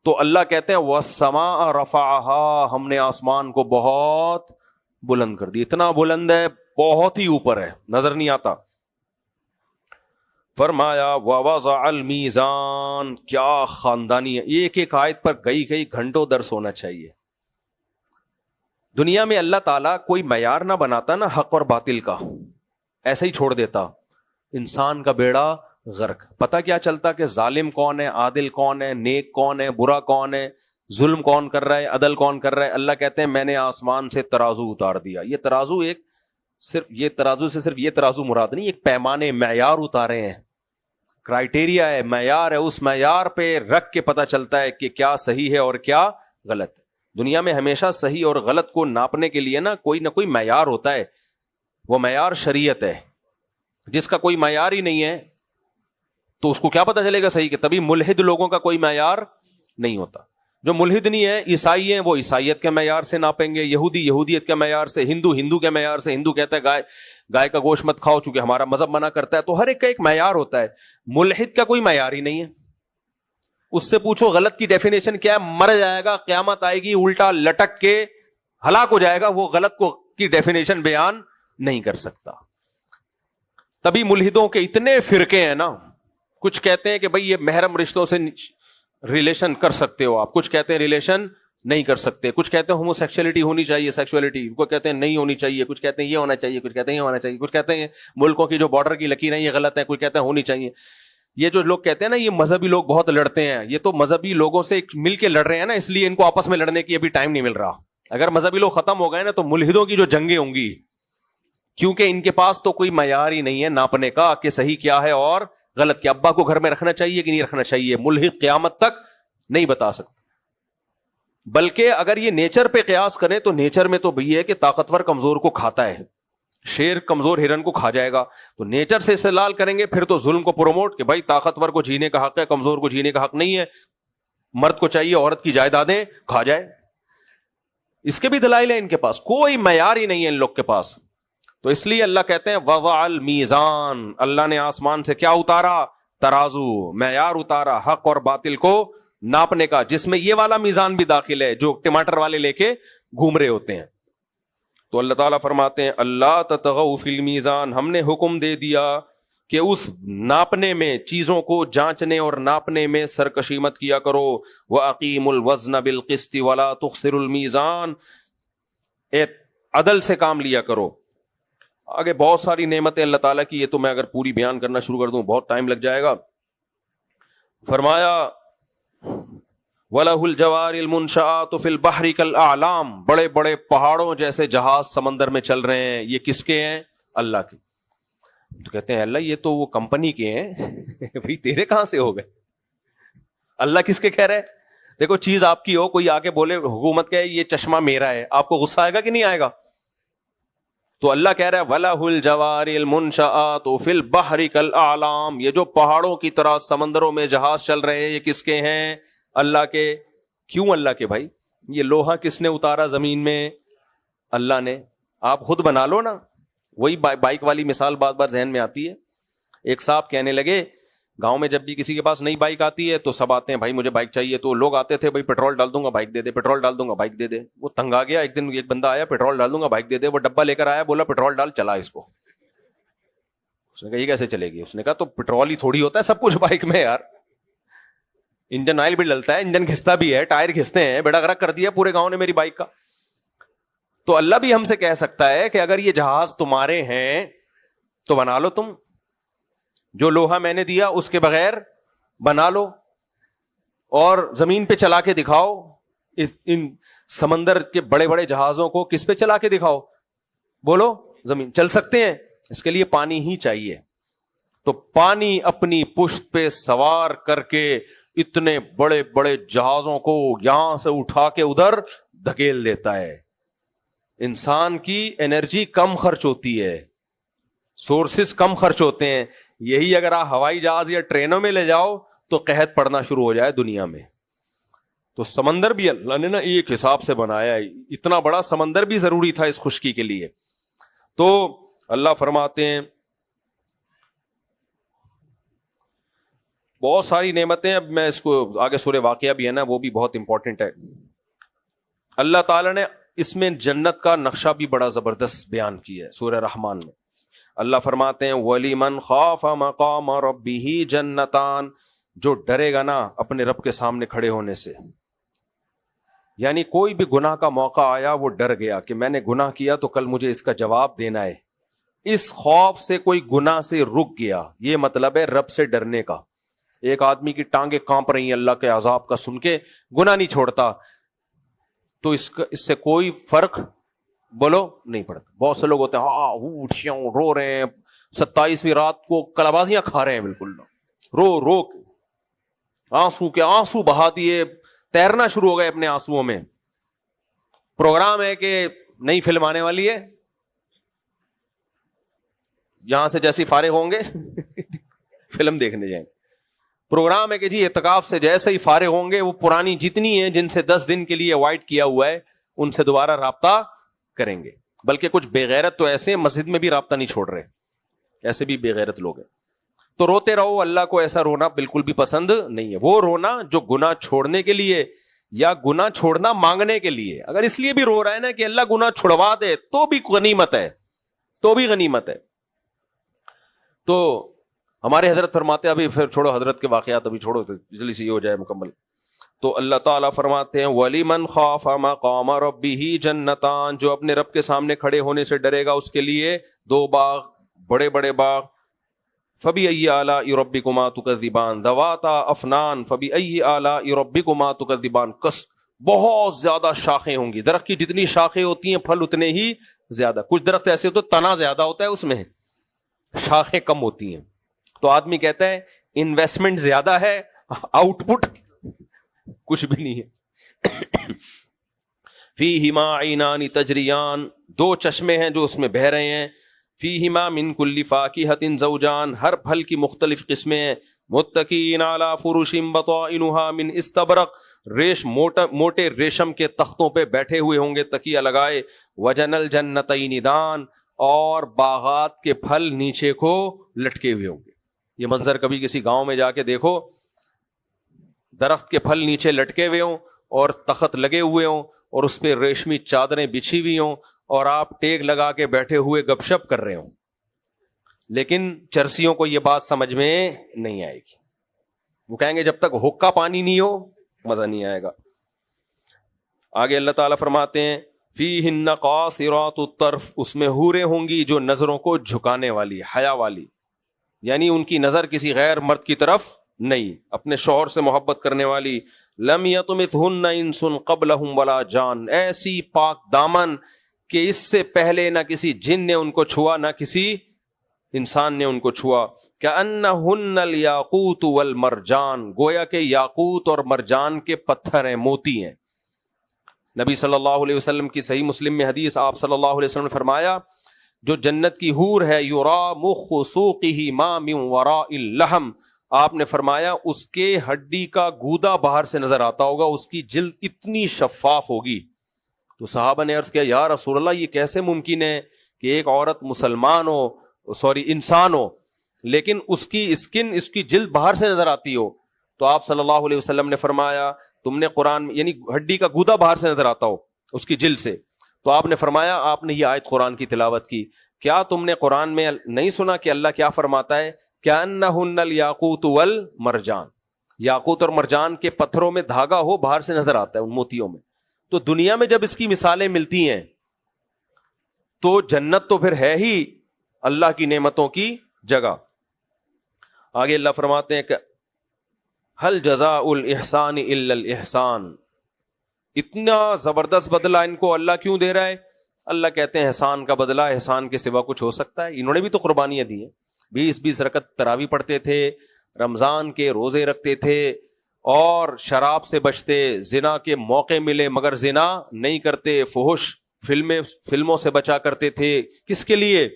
تو اللہ کہتے ہیں وَالسَّمَاءَ رَفَعَهَا, ہم نے آسمان کو بہت بلند کر دی. اتنا بلند ہے, بہت ہی اوپر ہے, نظر نہیں آتا. فرمایا وَوَضَعَ الْمِيزَانَ, کیا خاندانی ہے, ایک ایک آیت پر کئی گھنٹوں درس ہونا چاہیے. دنیا میں اللہ تعالیٰ کوئی معیار نہ بناتا نا حق اور باطل کا, ایسے ہی چھوڑ دیتا, انسان کا بیڑا غرق. پتہ کیا چلتا کہ ظالم کون ہے, عادل کون ہے, نیک کون ہے, برا کون ہے, ظلم کون کر رہا ہے, عدل کون کر رہا ہے. اللہ کہتے ہیں میں نے آسمان سے ترازو اتار دیا. یہ ترازو یہ ترازو مراد نہیں, ایک پیمانے, معیار اتارے ہیں, کرائیٹیریا ہے, معیار ہے. اس معیار پہ رکھ کے پتہ چلتا ہے کہ کیا صحیح ہے اور کیا غلط ہے. دنیا میں ہمیشہ صحیح اور غلط کو ناپنے کے لیے نا کوئی نہ کوئی معیار ہوتا ہے. وہ معیار شریعت ہے. جس کا کوئی معیار ہی نہیں ہے تو اس کو کیا پتہ چلے گا صحیح کہ. تبھی ملحد لوگوں کا کوئی معیار نہیں ہوتا. جو ملحد نہیں ہے, عیسائی ہیں, وہ عیسائیت کے معیار سے ناپیں گے, یہودی یہودیت کے معیار سے, ہندو کے معیار سے. ہندو کہتا ہے گائے کا گوشت مت کھاؤ چونکہ ہمارا مذہب منع کرتا ہے. تو ہر ایک کا ایک معیار ہوتا ہے. ملحد کا کوئی معیار ہی نہیں ہے. اس سے پوچھو غلط کی ڈیفینیشن کیا ہے, مر جائے گا, قیامت آئے گی, الٹا لٹک کے ہلاک ہو جائے گا, وہ غلط کو کی ڈیفینیشن بیان نہیں کر سکتا. تبھی ملحدوں کے اتنے فرقے ہیں نا. کچھ کہتے ہیں کہ بھئی یہ محرم رشتوں سے ریلیشن کر سکتے ہو آپ, کچھ کہتے ہیں ریلیشن نہیں کر سکتے, کچھ کہتے ہیں ہومو سیکشولیٹی ہونی چاہیے, سیکشولیٹی کو کہتے ہیں نہیں ہونی چاہیے, کچھ کہتے ہیں یہ ہونا چاہیے, کچھ کہتے ہیں یہ ہونا چاہیے, کچھ کہتے ہیں ملکوں کی جو بارڈر کی لکیریں یہ غلط ہیں, کچھ کہتے ہیں ہونی چاہیے. یہ جو لوگ کہتے ہیں نا یہ مذہبی لوگ بہت لڑتے ہیں, یہ تو مذہبی لوگوں سے مل کے لڑ رہے ہیں نا, اس لیے ان کو آپس میں لڑنے کی ابھی ٹائم نہیں مل رہا. اگر مذہبی لوگ ختم ہو گئے نا تو ملحدوں کی جو جنگیں ہوں گی, کیونکہ ان کے پاس تو کوئی معیار ہی نہیں ہے ناپنے کا کہ صحیح کیا ہے اور غلط کیا. ابا کو گھر میں رکھنا چاہیے کہ نہیں رکھنا چاہیے, ملحد قیامت تک نہیں بتا سکتا. بلکہ اگر یہ نیچر پہ قیاس کریں تو نیچر میں تو بھئی ہے کہ طاقتور کمزور کو کھاتا ہے, شیر کمزور ہرن کو کھا جائے گا. تو نیچر سے استدلال کریں گے پھر تو ظلم کو پروموٹ کہ بھائی طاقتور کو جینے کا حق ہے, کمزور کو جینے کا حق نہیں ہے, مرد کو چاہیے عورت کی جائیدادیں کھا جائے. اس کے بھی دلائل ہیں ان کے پاس, کوئی معیار ہی نہیں ہے ان لوگ کے پاس. تو اس لیے اللہ کہتے ہیں وَوَضَعَ الْمِيزَانَ, اللہ نے آسمان سے کیا اتارا, ترازو, معیار اتارا حق اور باطل کو ناپنے کا, جس میں یہ والا میزان بھی داخل ہے جو ٹماٹر والے لے کے گھوم رہے ہوتے ہیں. تو اللہ تعالیٰ فرماتے ہیں اللہ تطغوا فی المیزان, ہم نے حکم دے دیا کہ اس ناپنے میں, چیزوں کو جانچنے اور ناپنے میں سرکشی مت کیا کرو. وَأَقِيمُوا الْوَزْنَ بِالْقِسْطِ وَلَا تُخْسِرُوا الْمِيزَانَ, عدل سے کام لیا کرو. آگے بہت ساری نعمتیں اللہ تعالیٰ کی, یہ تو میں اگر پوری بیان کرنا شروع کر دوں بہت ٹائم لگ جائے گا. فرمایا وَلَهُ الْجَوَارِ الْمُنْشَآتُ فِي الْبَحْرِ كَالْأَعْلَامِ, بڑے بڑے پہاڑوں جیسے جہاز سمندر میں چل رہے ہیں, یہ کس کے ہیں؟ اللہ کے. تو کہتے ہیں اللہ یہ تو وہ کمپنی کے ہیں. بھئی تیرے کہاں سے ہو گئے؟ اللہ کس کے کہہ رہے؟ دیکھو چیز آپ کی ہو, کوئی آ کے بولے حکومت کہے یہ چشمہ میرا ہے, آپ کو غصہ آئے گا کہ نہیں آئے گا؟ تو اللہ کہہ رہا ہے وَلَهُ الْجَوَارِ الْمُنْشَآتُ فِي الْبَحْرِ كَالْأَعْلَامِ, یہ جو پہاڑوں کی طرح سمندروں میں جہاز چل رہے ہیں یہ کس کے ہیں؟ اللہ کے. کیوں اللہ کے بھائی؟ یہ لوہا کس نے اتارا زمین میں؟ اللہ نے. آپ خود بنا لو نا. وہی بائک والی مثال بار بار ذہن میں آتی ہے. ایک صاحب کہنے لگے گاؤں میں جب بھی کسی کے پاس نئی بائک آتی ہے تو سب آتے ہیں بھائی مجھے بائک چاہیے, تو لوگ آتے تھے بھائی پیٹرول ڈال دوں گا بائک دے دے, پیٹرول ڈال دوں گا بائک دے دے. وہ تنگ آ گیا, ایک دن ایک بندہ آیا پیٹرول ڈال دوں گا بائک دے دے, وہ ڈبہ لے کر آیا, بولا پیٹرول ڈال, چلا اس کو. اس نے کہا یہ کیسے چلے گی؟ اس نے کہا تو پیٹرول ہی تھوڑی ہوتا ہے سب کچھ بائک میں یار, انجن آئل بھی ڈلتا ہے, انجن گھستا بھی ہے, ٹائر گھستے ہیں, بیڑا غرق کر دیا پورے گاؤں نے میری بائک کا. تو اللہ بھی ہم سے کہہ سکتا ہے کہ اگر یہ جہاز تمہارے ہیں تو بنا لو تم, جو لوہا میں نے دیا اس کے بغیر بنا لو, اور زمین پہ چلا کے دکھاؤ. ان سمندر کے بڑے بڑے جہازوں کو کس پہ چلا کے دکھاؤ؟ بولو زمین. چل سکتے ہیں؟ اس کے لیے پانی ہی چاہیے. تو پانی اپنی پشت پہ سوار کر کے اتنے بڑے بڑے جہازوں کو یہاں سے اٹھا کے ادھر دھکیل دیتا ہے. انسان کی انرجی کم خرچ ہوتی ہے, سورسز کم خرچ ہوتے ہیں. یہی اگر آپ ہوائی جہاز یا ٹرینوں میں لے جاؤ تو قحط پڑنا شروع ہو جائے دنیا میں. تو سمندر بھی اللہ نے نا ایک حساب سے بنایا ہے, اتنا بڑا سمندر بھی ضروری تھا اس خشکی کے لیے. تو اللہ فرماتے ہیں بہت ساری نعمتیں. اب میں اس کو آگے سورہ واقعہ بھی ہے نا وہ بھی بہت امپورٹنٹ ہے. اللہ تعالیٰ نے اس میں جنت کا نقشہ بھی بڑا زبردست بیان کیا ہے سورہ رحمان میں. اللہ فرماتے ہیں وَلِمَنْ خَافَ مَقَامَ رَبِّهِ جَنَّتَانِ, جو ڈرے گا نا اپنے رب کے سامنے کھڑے ہونے سے, یعنی کوئی بھی گناہ کا موقع آیا وہ ڈر گیا کہ میں نے گناہ کیا تو کل مجھے اس کا جواب دینا ہے, اس خوف سے کوئی گناہ سے رک گیا. یہ مطلب ہے رب سے ڈرنے کا. ایک آدمی کی ٹانگیں کانپ رہی ہیں اللہ کے عذاب کا سن کے, گناہ نہیں چھوڑتا, تو اس سے کوئی فرق بولو نہیں پڑتا. بہت سے لوگ ہوتے ہیں رو رہے ہیں, 27ویں رات کو کلابازیاں کھا رہے ہیں, بالکل رو رو آنسو کے آنسو بہا دیے, تیرنا شروع ہو گئے اپنے آنسوؤں میں. پروگرام ہے کہ نئی فلم آنے والی ہے, یہاں سے جیسے فارغ ہوں گے فلم دیکھنے جائیں. پروگرام ہے کہ جی اعتکاف سے جیسے ہی فارغ ہوں گے وہ پرانی جتنی ہیں جن سے 10 دن کے لیے اوائڈ کیا ہوا ہے ان سے دوبارہ رابطہ کریں گے. بلکہ کچھ بے غیرت تو ایسے ہیں مسجد میں بھی رابطہ نہیں چھوڑ رہے, ایسے بھی بے غیرت لوگ ہیں. تو روتے رہو, اللہ کو ایسا رونا بالکل بھی پسند نہیں ہے. وہ رونا جو گناہ چھوڑنے کے لیے یا گناہ چھوڑنا مانگنے کے لیے, اگر اس لیے بھی رو رہا ہے نا کہ اللہ گناہ چھڑوا دے تو بھی غنیمت ہے, تو بھی غنیمت ہے. تو ہمارے حضرت فرماتے ہیں, ابھی پھر چھوڑو حضرت کے واقعات, ابھی چھوڑو جلدی سے یہ ہو جائے مکمل. تو اللہ تعالیٰ فرماتے ہیں وَلِمَنْ خَافَ مَقَامَ رَبِّهِ جَنَّتَانِ, جو اپنے رب کے سامنے کھڑے ہونے سے ڈرے گا اس کے لیے 2 باغ, بڑے بڑے باغ. فَبِأَيِّ آلَاءِ رَبِّكُمَا تُكَذِّبَانِ ذَوَاتَا أَفْنَانٍ فَبِأَيِّ آلَاءِ رَبِّكُمَا تُكَذِّبَانِ. بہت زیادہ شاخیں ہوں گی, درخت کی جتنی شاخیں ہوتی ہیں پھل اتنے ہی زیادہ. کچھ درخت ایسے ہوتے تنا زیادہ ہوتا ہے اس میں, شاخیں کم ہوتی ہیں. تو آدمی کہتا ہے انویسٹمنٹ زیادہ ہے, آؤٹ پٹ کچھ بھی نہیں ہے. فِيهِمَا عَيْنَانِ تَجْرِيَانِ, 2 چشمے ہیں جو اس میں بہہ رہے ہیں. فِيهِمَا مِن كُلِّ فَاكِهَةٍ زَوْجَانِ, ہر پھل کی مختلف قسمیں ہیں. مُتَّكِئِينَ عَلَى فُرُشٍ بَطَائِنُهَا مِنْ اسْتَبْرَقٍ, موٹے ریشم کے تختوں پہ بیٹھے ہوئے ہوں گے تکیہ لگائے. وَجَنَى الْجَنَّتَيْنِ دَانٍ, اور باغات کے پھل نیچے کو لٹکے ہوئے ہوں گے. یہ منظر کبھی کسی گاؤں میں جا کے دیکھو, درخت کے پھل نیچے لٹکے ہوئے ہوں اور تخت لگے ہوئے ہوں, اور اس پہ ریشمی چادریں بچھی ہوئی ہوں اور آپ ٹیک لگا کے بیٹھے ہوئے گپ شپ کر رہے ہوں، لیکن چرسیوں کو یہ بات سمجھ میں نہیں آئے گی. وہ کہیں گے جب تک حقہ پانی نہیں ہو مزہ نہیں آئے گا. آگے اللہ تعالیٰ فرماتے ہیں فیہن قاصرات الطرف، اس میں حوریں ہوں گی جو نظروں کو جھکانے والی، حیا والی، یعنی ان کی نظر کسی غیر مرد کی طرف نہیں، اپنے شوہر سے محبت کرنے والی. لم یطمثہن انس قبلہم ولا جان، ایسی پاک دامن کہ اس سے پہلے نہ کسی جن نے ان کو چھوا نہ کسی انسان نے ان کو چھوا. کأنہن الیاقوت والمرجان، گویا کہ یاقوت اور مرجان کے پتھر ہیں، موتی ہیں. نبی صلی اللہ علیہ وسلم کی صحیح مسلم میں حدیث، آپ صلی اللہ علیہ وسلم نے فرمایا جو جنت کی حور ہے یرا مخ سوقہ ما من وراء اللحم، آپ نے فرمایا اس کے ہڈی کا گودا باہر سے نظر آتا ہوگا، اس کی جلد اتنی شفاف ہوگی. تو صحابہ نے عرض کیا یا رسول اللہ یہ کیسے ممکن ہے کہ ایک عورت مسلمان ہو، انسان ہو، لیکن اس کی اسکن، اس کی جلد باہر سے نظر آتی ہو؟ تو آپ صلی اللہ علیہ وسلم نے فرمایا تم نے قرآن، یعنی ہڈی کا گودا باہر سے نظر آتا ہو اس کی جلد سے، تو آپ نے فرمایا آپ نے یہ آیت قرآن کی تلاوت کی. کیا تم نے قرآن میں نہیں سنا کہ اللہ کیا فرماتا ہے کأنہن الیاقوت والمرجان، یاقوت اور مرجان کے پتھروں میں دھاگا ہو باہر سے نظر آتا ہے ان موتیوں میں. تو دنیا میں جب اس کی مثالیں ملتی ہیں تو جنت تو پھر ہے ہی اللہ کی نعمتوں کی جگہ. آگے اللہ فرماتے ہیں کہ ہل جزاء الاحسان الا الاحسان، اتنا زبردست بدلہ ان کو اللہ کیوں دے رہا ہے؟ اللہ کہتے ہیں احسان کا بدلہ احسان کے سوا کچھ ہو سکتا ہے؟ انہوں نے بھی تو قربانیاں دی ہیں، 20 رکعت تراویح پڑھتے تھے، رمضان کے روزے رکھتے تھے، اور شراب سے بچتے، زنا کے موقع ملے مگر زنا نہیں کرتے، فحش فلموں سے بچا کرتے تھے. کس کے لیے؟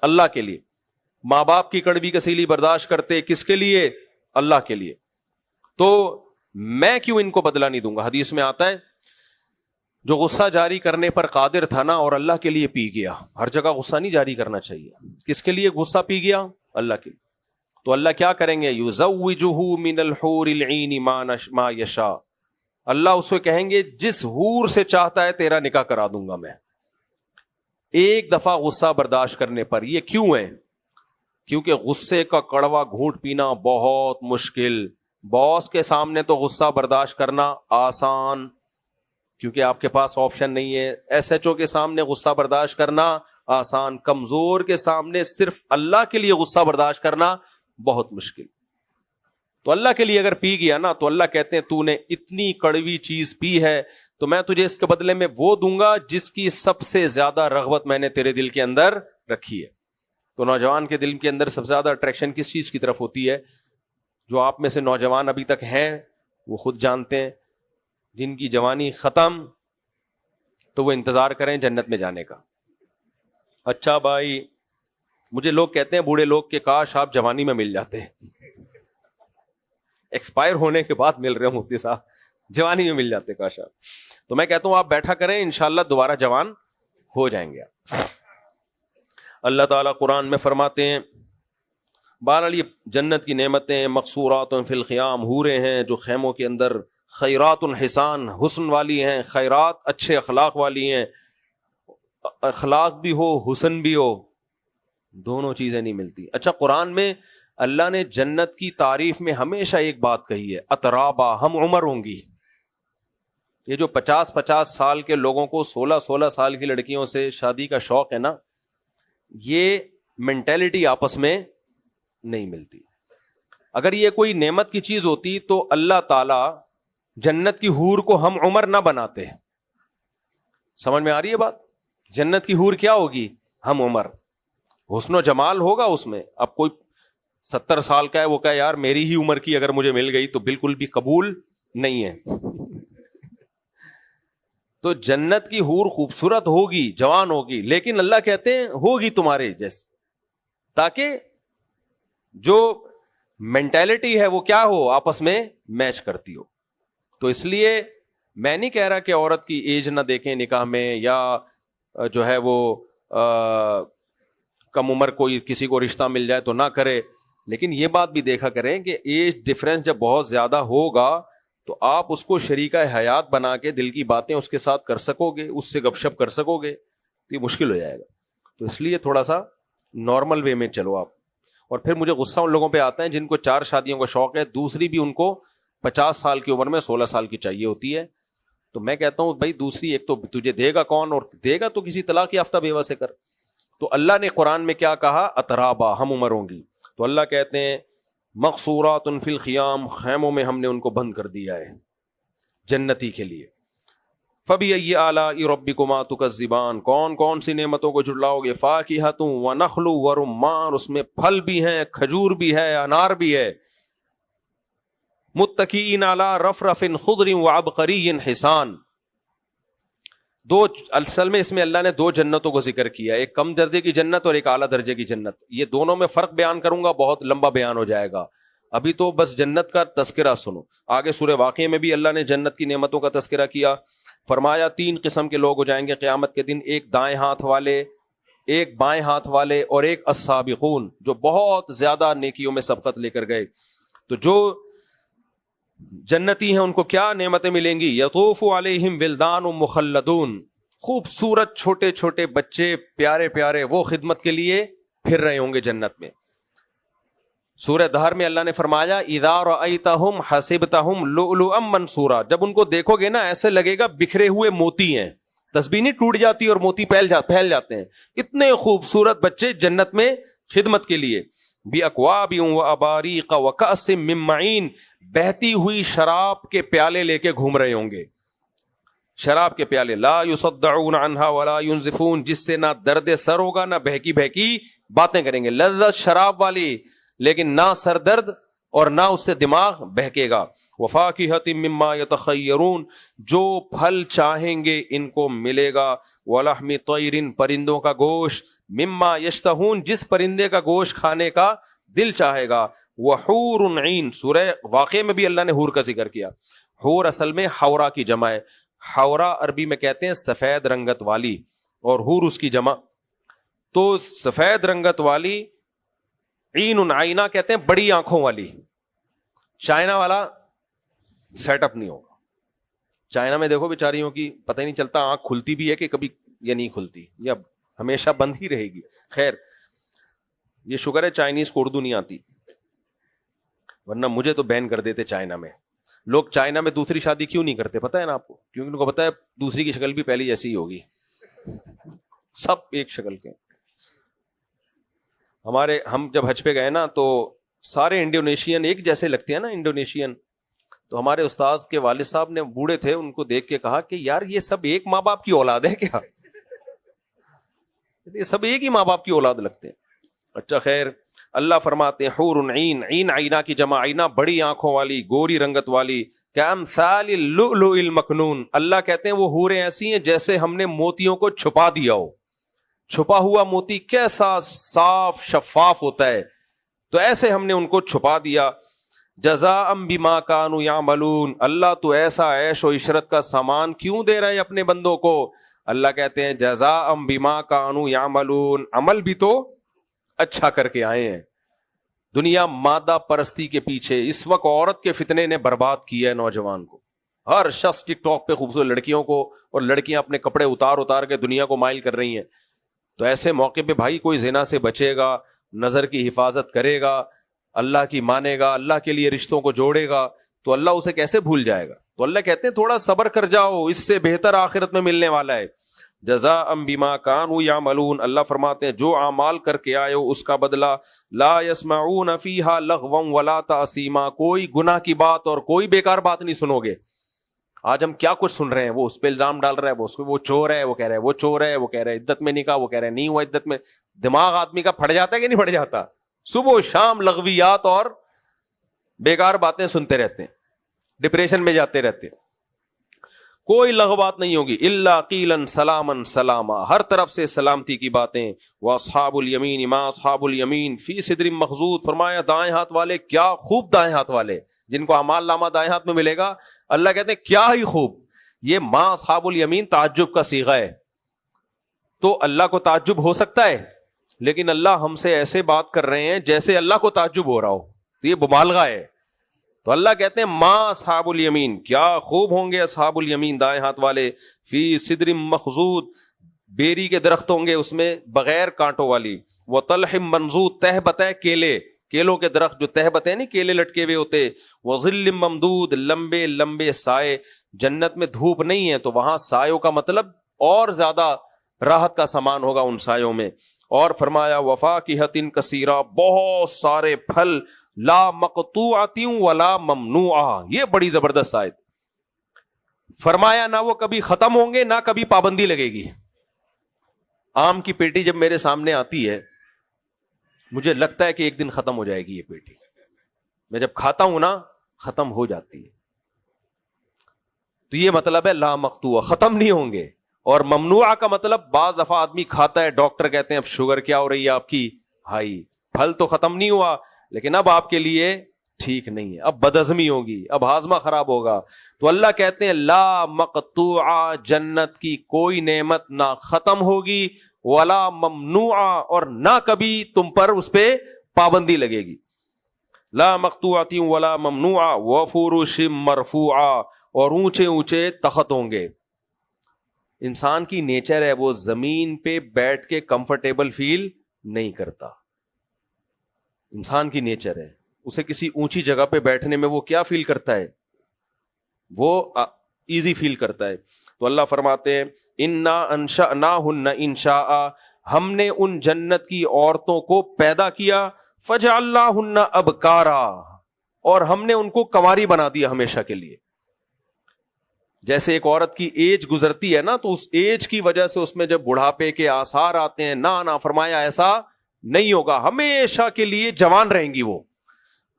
اللہ کے لیے. ماں باپ کی کڑوی کسیلی برداشت کرتے، کس کے لیے؟ اللہ کے لیے. تو میں کیوں ان کو بدلہ نہیں دوں گا؟ حدیث میں آتا ہے جو غصہ جاری کرنے پر قادر تھا نا اور اللہ کے لیے پی گیا. ہر جگہ غصہ نہیں جاری کرنا چاہیے. کس کے لیے غصہ پی گیا؟ اللہ کے لیے. تو اللہ کیا کریں گے؟ یزوجہ من الحور العین ما یشاء، اللہ اس کو کہیں گے جس حور سے چاہتا ہے تیرا نکاح کرا دوں گا میں. ایک دفعہ غصہ برداشت کرنے پر. یہ کیوں ہے؟ کیونکہ غصے کا کڑوا گھونٹ پینا بہت مشکل. باس کے سامنے تو غصہ برداشت کرنا آسان، کیونکہ آپ کے پاس آپشن نہیں ہے. ایس ایچ او کے سامنے غصہ برداشت کرنا آسان. کمزور کے سامنے صرف اللہ کے لیے غصہ برداشت کرنا بہت مشکل. تو اللہ کے لیے اگر پی گیا نا تو اللہ کہتے ہیں تو نے اتنی کڑوی چیز پی ہے تو میں تجھے اس کے بدلے میں وہ دوں گا جس کی سب سے زیادہ رغبت میں نے تیرے دل کے اندر رکھی ہے. تو نوجوان کے دل کے اندر سب سے زیادہ اٹریکشن کس چیز کی طرف ہوتی ہے؟ جو آپ میں سے نوجوان ابھی تک ہیں وہ خود جانتے ہیں. جن کی جوانی ختم تو وہ انتظار کریں جنت میں جانے کا. اچھا بھائی، مجھے لوگ کہتے ہیں بوڑھے لوگ کہ کاش آپ جوانی میں مل جاتے، ایکسپائر ہونے کے بعد مل رہے ہوں مفتی صاحب، جوانی میں مل جاتے کاش آپ. تو میں کہتا ہوں آپ بیٹھا کریں، انشاءاللہ دوبارہ جوان ہو جائیں گے. اللہ تعالیٰ قرآن میں فرماتے ہیں بہرحال یہ جنت کی نعمتیں مقصورات فی الخیام، حوریں ہیں جو خیموں کے اندر، خیرات حسان، حسن والی ہیں، خیرات اچھے اخلاق والی ہیں. اخلاق بھی ہو حسن بھی ہو، دونوں چیزیں نہیں ملتی. اچھا قرآن میں اللہ نے جنت کی تعریف میں ہمیشہ ایک بات کہی ہے، اترابا، ہم عمر ہوں گی. یہ جو 50 سال کے لوگوں کو 16 سال کی لڑکیوں سے شادی کا شوق ہے نا، یہ مینٹیلٹی آپس میں نہیں ملتی. اگر یہ کوئی نعمت کی چیز ہوتی تو اللہ تعالی جنت کی حور کو ہم عمر نہ بناتے. سمجھ میں آ رہی ہے بات؟ جنت کی حور کیا ہوگی؟ ہم عمر. حسن و جمال ہوگا اس میں. اب کوئی 70 سال کا ہے وہ کہے یار میری ہی عمر کی اگر مجھے مل گئی تو بالکل بھی قبول نہیں ہے. تو جنت کی حور خوبصورت ہوگی، جوان ہوگی، لیکن اللہ کہتے ہیں ہوگی تمہارے جیسے، تاکہ جو مینٹیلٹی ہے وہ کیا ہو، آپس میں میچ کرتی ہو. تو اس لیے میں نہیں کہہ رہا کہ عورت کی ایج نہ دیکھیں نکاح میں، یا جو ہے وہ کم عمر کوئی کسی کو رشتہ مل جائے تو نہ کرے، لیکن یہ بات بھی دیکھا کریں کہ ایج ڈفرینس جب بہت زیادہ ہوگا تو آپ اس کو شریکہ حیات بنا کے دل کی باتیں اس کے ساتھ کر سکو گے, اس سے گپ شپ کر سکو گے, تو یہ مشکل ہو جائے گا. تو اس لیے تھوڑا سا نارمل وے میں چلو آپ. اور پھر مجھے غصہ ان لوگوں پہ آتا ہے جن کو 4 شادیوں کا شوق ہے, دوسری بھی ان کو 50 سال کی عمر میں 16 سال کی چاہیے ہوتی ہے. تو میں کہتا ہوں بھائی دوسری ایک تو تجھے دے گا کون, اور دے گا تو کسی طلاق یافتہ بیوہ سے کر. تو اللہ نے قرآن میں کیا کہا, اترابا, ہم عمر ہوں گی. تو اللہ کہتے ہیں مقصورات فی الخیام, خیموں میں ہم نے ان کو بند کر دیا ہے جنتی کے لیے. فبأي آلاء ربكما تكذبان, کون کون سی نعمتوں کو جھٹلاؤ گے. فاکہۃ ونخل ورمان, اس میں پھل بھی ہیں, کھجور بھی ہے, انار بھی ہے. متکئین علی رفرف خضر وعبقری حسان. اصل میں اس میں اللہ نے 2 جنتوں کو ذکر کیا, ایک کم درجے کی جنت اور ایک اعلیٰ درجے کی جنت. یہ دونوں میں فرق بیان کروں گا, بہت لمبا بیان ہو جائے گا. ابھی تو بس جنت کا تذکرہ سنو. آگے سورہ واقعہ میں بھی اللہ نے جنت کی نعمتوں کا تذکرہ کیا. فرمایا 3 قسم کے لوگ ہو جائیں گے قیامت کے دن, ایک دائیں ہاتھ والے, ایک بائیں ہاتھ والے, اور ایک السابقون, جو بہت زیادہ نیکیوں میں سبقت لے کر گئے. تو جو جنتی ہیں ان کو کیا نعمتیں ملیں گی. یطوف علیہم ولدان مخلدون, خوبصورت چھوٹے چھوٹے بچے پیارے پیارے, وہ خدمت کے لیے پھر رہے ہوں گے جنت میں. سورہ دہر میں اللہ نے فرمایا اذا رأیتہم حسبتہم لؤلؤا منثورا, جب ان کو دیکھو گے نا ایسے لگے گا بکھرے ہوئے موتی ہیں, تسبیح نہیں ٹوٹ جاتی اور موتی پھیل جاتے ہیں. اتنے خوبصورت بچے جنت میں خدمت کے لیے. باکواب واباریق وکأس من معین, بہتی ہوئی شراب کے پیالے لے کے گھوم رہے ہوں گے. شراب کے پیالے, لا یصدعون عنہا ولا ینزفون, جس سے نہ درد سر ہوگا نہ بہکی بہکی باتیں کریں گے. لذت شراب والی, لیکن نہ سر درد اور نہ اس سے دماغ بہکے گا. وفاکہۃ مما یتخیرون, جو پھل چاہیں گے ان کو ملے گا. ولحم طیر, پرندوں کا گوشت. مما یشتہون, جس پرندے کا گوشت کھانے کا دل چاہے گا. وحور عین, سورہ واقعہ میں بھی اللہ نے حور کا ذکر کیا. حور اصل میں حورا کی جمع ہے. حورا عربی میں کہتے ہیں سفید رنگت والی, اور حور اس کی جمع. تو سفید رنگت والی, عین عینہ کہتے ہیں بڑی آنکھوں والی. چائنا والا سیٹ اپ نہیں ہوگا. چائنا میں دیکھو بیچاریوں کی پتہ ہی نہیں چلتا آنکھ کھلتی بھی ہے کہ کبھی یا نہیں کھلتی, یا ہمیشہ بند ہی رہے گی. خیر یہ شکر ہے چائنیز کو اردو نہیں آتی, ورنہ مجھے تو بین کر دیتے چائنا میں. لوگ چائنا میں دوسری شادی کیوں نہیں کرتے پتہ ہے نا آپ کو, کیونکہ ان کو پتہ ہے دوسری کی شکل بھی پہلی ایسی ہی ہوگی, سب ایک شکل کے. ہم جب حج پہ گئے نا تو سارے انڈونیشین ایک جیسے لگتے ہیں نا انڈونیشین. تو ہمارے استاذ کے والد صاحب نے, بوڑھے تھے, ان کو دیکھ کے کہا کہ یار یہ سب ایک ماں باپ کی اولاد ہے کیا, یہ سب ایک ہی ماں باپ کی اولاد لگتے ہیں. اچھا خیر, اللہ فرماتے ہیں حور عین, عین عینہ کی جمع, عینہ بڑی آنکھوں والی, گوری رنگت والی. کامثال اللؤلؤ المکنون, اللہ کہتے ہیں وہ حوریں ایسی ہیں جیسے ہم نے موتیوں کو چھپا دیا ہو. چھپا ہوا موتی کیسا صاف شفاف ہوتا ہے, تو ایسے ہم نے ان کو چھپا دیا. جزاء بما کانوا یعملون, اللہ تو ایسا عیش و عشرت کا سامان کیوں دے رہا ہے اپنے بندوں کو. اللہ کہتے ہیں جزاء بما کانوا یعملون, عمل بھی تو اچھا کر کے آئے ہیں. دنیا مادہ پرستی کے پیچھے, اس وقت عورت کے فتنے نے برباد کیا ہے نوجوان کو. ہر شخص ٹک ٹاک پہ خوبصورت لڑکیوں کو, اور لڑکیاں اپنے کپڑے اتار کے دنیا کو مائل کر رہی ہیں. تو ایسے موقع پہ بھائی کوئی زنا سے بچے گا, نظر کی حفاظت کرے گا, اللہ کی مانے گا, اللہ کے لیے رشتوں کو جوڑے گا, تو اللہ اسے کیسے بھول جائے گا. تو اللہ کہتے ہیں تھوڑا صبر کر جاؤ, اس سے بہتر آخرت میں ملنے والا ہے. جزاء بما کانوا یعملون, اللہ فرماتے ہیں جو اعمال کر کے آئے ہو اس کا بدلہ. لا یسمعون فیہا لغوا ولا تأثیما, کوئی گناہ کی بات اور کوئی بیکار بات نہیں سنو گے. آج ہم کیا کچھ سن رہے ہیں, وہ اس پہ الزام ڈال رہا ہے, وہ چور ہے, وہ کہہ رہا ہے وہ چور ہے, وہ کہہ رہا ہے عدت میں نکاح, وہ کہہ رہا ہے نہیں ہوا عدت میں. دماغ آدمی کا پھٹ جاتا ہے کہ نہیں پھٹ جاتا. صبح و شام لغویات اور بیکار باتیں سنتے رہتے ہیں, ڈپریشن میں جاتے رہتے ہیں. کوئی لغو بات نہیں ہوگی. الا قیلا سلاما سلاما, ہر طرف سے سلامتی کی باتیں. واصحاب الیمین ما اصحاب الیمین فی صدر مخضود, فرمایا دائیں ہاتھ والے, کیا خوب دائیں ہاتھ والے, جن کو اعمال نامہ دائیں ہاتھ میں ملے گا. اللہ کہتے ہیں کیا ہی خوب. یہ ما اصحاب الیمین تعجب کا صیغہ ہے, تو اللہ کو تعجب ہو سکتا ہے, لیکن اللہ ہم سے ایسے بات کر رہے ہیں جیسے اللہ کو تعجب ہو رہا ہو, تو یہ مبالغہ ہے. تو اللہ کہتے ہیں ما اصحاب الیمین، کیا خوب ہوں گے اصحاب الیمین، دائیں ہاتھ والے، فی صدر مخضود، بیری کے درخت ہوں گے اس میں بغیر کانٹوں والی، وطلح منضود، تہ بتہ کیلے، کیلوں کے درخت جو تہ بتہ نہیں کیلے لٹکے ہوئے ہوتے، وظل ممدود، لمبے لمبے سائے، جنت میں دھوپ نہیں ہے تو وہاں سایوں کا مطلب اور زیادہ راحت کا سامان ہوگا ان سایوں میں. اور فرمایا وفاکہۃ کثیرہ، بہت سارے پھل، لا مقطوعۃ ولا ممنوعہ، یہ بڑی زبردست آیت. فرمایا نہ وہ کبھی ختم ہوں گے نہ کبھی پابندی لگے گی. آم کی پیٹی جب میرے سامنے آتی ہے مجھے لگتا ہے کہ ایک دن ختم ہو جائے گی یہ پیٹی، میں جب کھاتا ہوں نا ختم ہو جاتی ہے. تو یہ مطلب ہے لا مقطوع، ختم نہیں ہوں گے. اور ممنوع کا مطلب بعض دفعہ آدمی کھاتا ہے، ڈاکٹر کہتے ہیں اب شوگر کیا ہو رہی ہے آپ کی ہائی، پھل تو ختم نہیں ہوا لیکن اب آپ کے لیے ٹھیک نہیں ہے، اب بدہضمی ہوگی، اب ہاضمہ خراب ہوگا. تو اللہ کہتے ہیں لا مقطوع، جنت کی کوئی نعمت نہ ختم ہوگی، ولا ممنوع، اور نہ کبھی تم پر اس پہ پابندی لگے گی. لا مقطوعۃ ولا ممنوع، وفرش مرفوعہ، اور اونچے اونچے تخت ہوں گے. انسان کی نیچر ہے وہ زمین پہ بیٹھ کے کمفرٹیبل فیل نہیں کرتا. انسان کی نیچر ہے، اسے کسی اونچی جگہ پہ بیٹھنے میں وہ کیا فیل کرتا ہے؟ وہ ایزی فیل کرتا ہے. تو اللہ فرماتے ہیں انا انشأناہن انشاء، ہم نے ان جنت کی عورتوں کو پیدا کیا، فجعلناہن ابکارا، اور ہم نے ان کو کنواری بنا دیا ہمیشہ کے لیے. جیسے ایک عورت کی ایج گزرتی ہے نا تو اس ایج کی وجہ سے اس میں جب بڑھاپے کے آثار آتے ہیں، نہ فرمایا ایسا نہیں ہوگا، ہمیشہ کے لیے جوان رہیں گی وہ.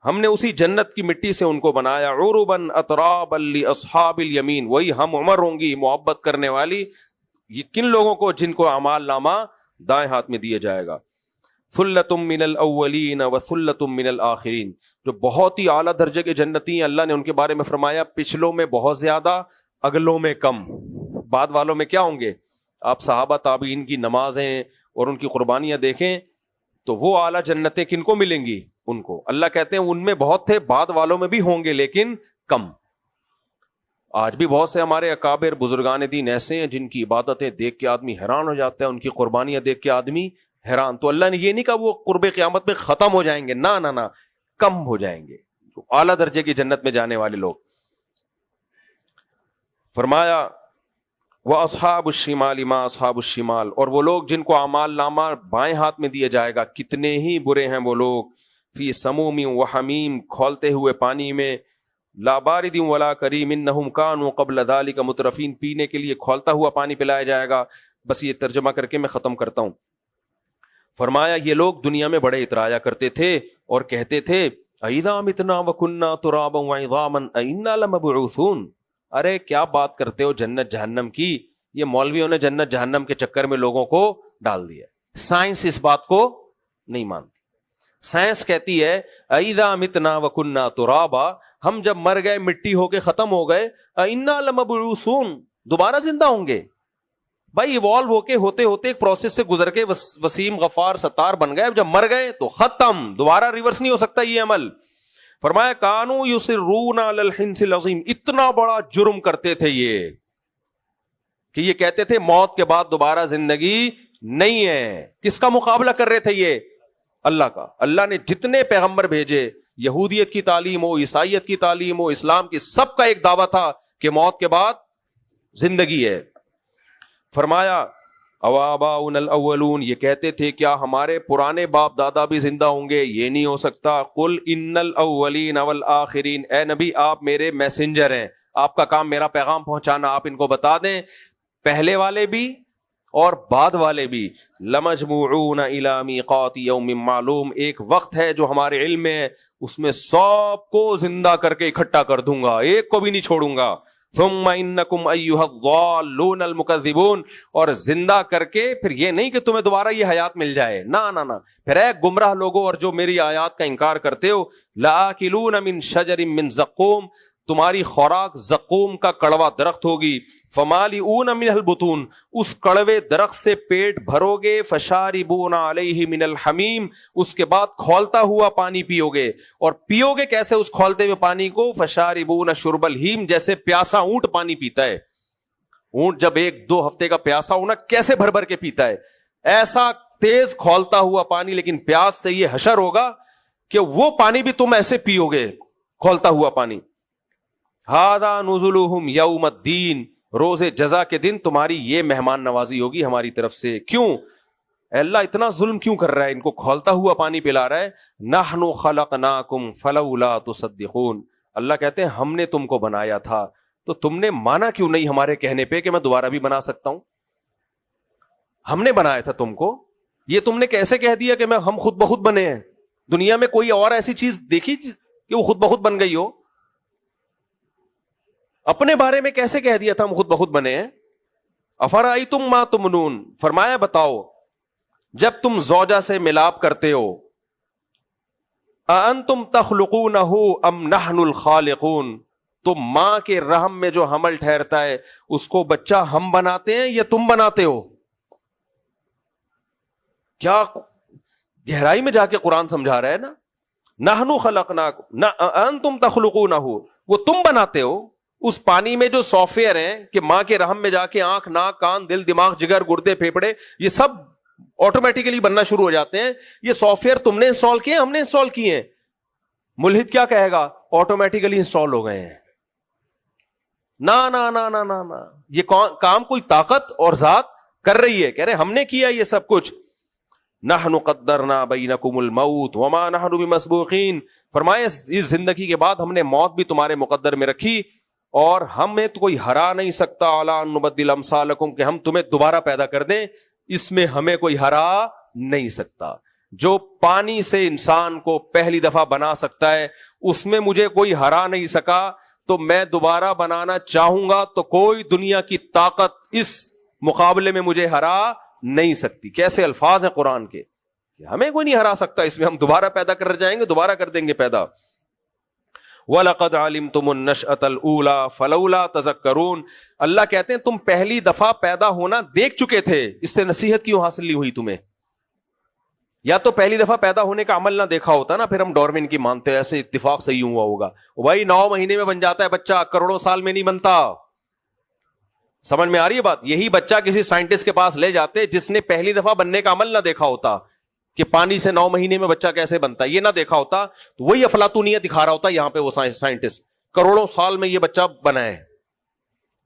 ہم نے اسی جنت کی مٹی سے ان کو بنایا، عربا اترابا لاصحاب الیمین، وہی ہم عمر ہوں گی محبت کرنے والی کن لوگوں کو؟ جن کو اعمال نامہ دائیں ہاتھ میں دیا جائے گا. ثلۃ من الاولین وثلۃ من الاخرین، جو بہت ہی اعلیٰ درجے کے جنتی ہیں، اللہ نے ان کے بارے میں فرمایا پچھلوں میں بہت زیادہ، اگلوں میں کم. بعد والوں میں کیا ہوں گے؟ آپ صحابہ تابعین کی نمازیں اور ان کی قربانیاں دیکھیں تو وہ اعلیٰ جنتیں کن کو ملیں گی؟ ان کو. اللہ کہتے ہیں ان میں بہت تھے، بعد والوں میں بھی ہوں گے لیکن کم. آج بھی بہت سے ہمارے اکابر بزرگان دین ایسے ہیں جن کی عبادتیں دیکھ کے آدمی حیران ہو جاتا ہے، ان کی قربانیاں دیکھ کے آدمی حیران. تو اللہ نے یہ نہیں کہا وہ قرب قیامت میں ختم ہو جائیں گے، نہ کم ہو جائیں گے اعلیٰ درجے کی جنت میں جانے والے لوگ. فرمایا وَأَصْحَابُ الشِّمَالِ مَا أَصْحَابُ الشِّمَالِ، اور وہ لوگ جن کو اعمال نامہ بائیں ہاتھ میں دیا جائے گا، کتنے ہی برے ہیں وہ لوگ. فی سموم وحمیم، کھولتے ہوئے پانی میں، لا بارد ولا کریم انہم کانوا قبل ذلک مترفین، پینے کے لیے کھولتا ہوا پانی پلایا جائے گا. بس یہ ترجمہ کر کے میں ختم کرتا ہوں. فرمایا یہ لوگ دنیا میں بڑے اترایا کرتے تھے اور کہتے تھے اذا متنا وکنا ترابا وعظاما انا لمبعوثون. ارے کیا بات کرتے ہو جنت جہنم کی، یہ مولویوں نے جنت جہنم کے چکر میں لوگوں کو ڈال دیا. سائنس اس بات کو نہیں مانتی. سائنس کہتی ہے اذا متنا وکنا ترابا، ہم جب مر گئے مٹی ہو کے ختم ہو گئے، انا لمبعوثون، دوبارہ زندہ ہوں گے. بھائی ایوالو ہو کے ہوتے ہوتے ایک پروسیس سے گزر کے وسیم غفار ستار بن گئے، جب مر گئے تو ختم، دوبارہ ریورس نہیں ہو سکتا یہ عمل. فرمایا کانوا یصرون علی الحنث العظیم، اتنا بڑا جرم کرتے تھے یہ کہ یہ کہتے تھے موت کے بعد دوبارہ زندگی نہیں ہے. کس کا مقابلہ کر رہے تھے یہ؟ اللہ کا. اللہ نے جتنے پیغمبر بھیجے، یہودیت کی تعلیم ہو، عیسائیت کی تعلیم ہو، اسلام کی، سب کا ایک دعویٰ تھا کہ موت کے بعد زندگی ہے. فرمایا اواباؤنا الاولون، یہ کہتے تھے کیا ہمارے پرانے باپ دادا بھی زندہ ہوں گے؟ یہ نہیں ہو سکتا. قل ان الاولین والآخرین، اے نبی آپ میرے میسنجر ہیں، آپ کا کام میرا پیغام پہنچانا، آپ ان کو بتا دیں پہلے والے بھی اور بعد والے بھی. لمجموعون الی میقات یوم معلوم، ایک وقت ہے جو ہمارے علم میں ہے، اس میں سب کو زندہ کر کے اکٹھا کر دوں گا، ایک کو بھی نہیں چھوڑوں گا. ثم انکم ایھا الضالون المکذبون، اور زندہ کر کے پھر یہ نہیں کہ تمہیں دوبارہ یہ حیات مل جائے، نہ پھر اے گمراہ لوگوں اور جو میری آیات کا انکار کرتے ہو، لآکلون من شجر من زقوم، تمہاری خوراک زقوم کا کڑوا درخت ہوگی، فمالئون منہ البطون، اس کڑوے درخت سے پیٹ بھرو گے، فشاربون علیہ من الحمیم، اس کے بعد کھولتا ہوا پانی پیو گے، اور پیو گے کیسے اس کھولتے ہوئے پانی کو؟ فشاربون شرب الہیم، جیسے پیاسا اونٹ پانی پیتا ہے. اونٹ جب 1-2 ہفتے کا پیاسا ہونا کیسے بھر بھر کے پیتا ہے، ایسا تیز کھولتا ہوا پانی، لیکن پیاس سے یہ حشر ہوگا کہ وہ پانی بھی تم ایسے پیو گے، کھولتا ہوا پانی. ھذا نزلہم یوم الدین، روز جزا کے دن تمہاری یہ مہمان نوازی ہوگی ہماری طرف سے. کیوں اے اللہ اتنا ظلم کیوں کر رہا ہے، ان کو کھولتا ہوا پانی پلا رہا ہے؟ نحن خلقناکم فلولا تصدقون، اللہ کہتے ہیں ہم نے تم کو بنایا تھا تو تم نے مانا کیوں نہیں ہمارے کہنے پہ کہ میں دوبارہ بھی بنا سکتا ہوں؟ ہم نے بنایا تھا تم کو، یہ تم نے کیسے کہہ دیا کہ ہم خود بخود بنے ہیں؟ دنیا میں کوئی اور ایسی چیز دیکھی کہ وہ خود بخود بن گئی ہو؟ اپنے بارے میں کیسے کہہ دیا تھا ہم خود بخود بنے ہیں؟ افرأیتم ما تمنون، فرمایا بتاؤ جب تم زوجہ سے ملاپ کرتے ہو، اانتم تخلقونہ ام نحن الخالقون، تو ماں کے رحم میں جو حمل ٹھہرتا ہے اس کو بچہ ہم بناتے ہیں یا تم بناتے ہو؟ کیا گہرائی میں جا کے قرآن سمجھا رہا ہے نا. نحن خلقناکم انتم تخلقونہ، وہ تم بناتے ہو. اس پانی میں جو سافٹ ویئر ہیں کہ ماں کے رحم میں جا کے آنکھ، ناک، کان، دل، دماغ، جگر، گردے، پھیپھڑے، یہ سب آٹومیٹیکلی بننا شروع ہو جاتے ہیں. یہ سافٹ ویئر تم نے انسٹال کیے، ہم نے انسٹال کیے ہیں. ملحد کیا کہے گا؟ آٹومیٹیکلی انسٹال ہو گئے ہیں. نا نا نا نا نا نا، یہ کام کوئی طاقت اور ذات کر رہی ہے. کہہ رہے ہم نے کیا یہ سب کچھ. نحن قدرنا بینکم الموت وما نحن بمسبوقین، فرمائے اس زندگی کے بعد ہم نے موت بھی تمہارے مقدر میں رکھی اور ہمیں تو کوئی ہرا نہیں سکتا. الا ان نبدل امثالکم، کہ ہم تمہیں دوبارہ پیدا کر دیں، اس میں ہمیں کوئی ہرا نہیں سکتا. جو پانی سے انسان کو پہلی دفعہ بنا سکتا ہے اس میں مجھے کوئی ہرا نہیں سکا، تو میں دوبارہ بنانا چاہوں گا تو کوئی دنیا کی طاقت اس مقابلے میں مجھے ہرا نہیں سکتی. کیسے الفاظ ہیں قرآن کے کہ ہمیں کوئی نہیں ہرا سکتا، اس میں ہم دوبارہ پیدا کر جائیں گے، دوبارہ کر دیں گے پیدا. وَلَقَدْ عَلِمْتُمُ النَّشْأَةَ الْأُولَى فَلَوْلَا تَذَكَّرُونَ، اللہ کہتے ہیں تم پہلی دفعہ پیدا ہونا دیکھ چکے تھے، اس سے نصیحت کیوں حاصل نہیں ہوئی تمہیں؟ یا تو پہلی دفعہ پیدا ہونے کا عمل نہ دیکھا ہوتا نا، پھر ہم ڈارون کی مانتے ہیں، ایسے اتفاق سے یوں ہوا ہوگا. وہی 9 مہینے میں بن جاتا ہے بچہ، کروڑوں سال میں نہیں بنتا. سمجھ میں آ رہی ہے بات؟ یہی بچہ کسی سائنٹسٹ کے پاس لے جاتے جس نے پہلی دفعہ بننے کا عمل نہ دیکھا ہوتا کہ پانی سے 9 مہینے میں بچہ کیسے بنتا ہے، یہ نہ دیکھا ہوتا تو وہی افلاطونیت دکھا رہا ہوتا یہاں پہ وہ سائنٹسٹ، کروڑوں سال میں یہ بچہ بنا ہے.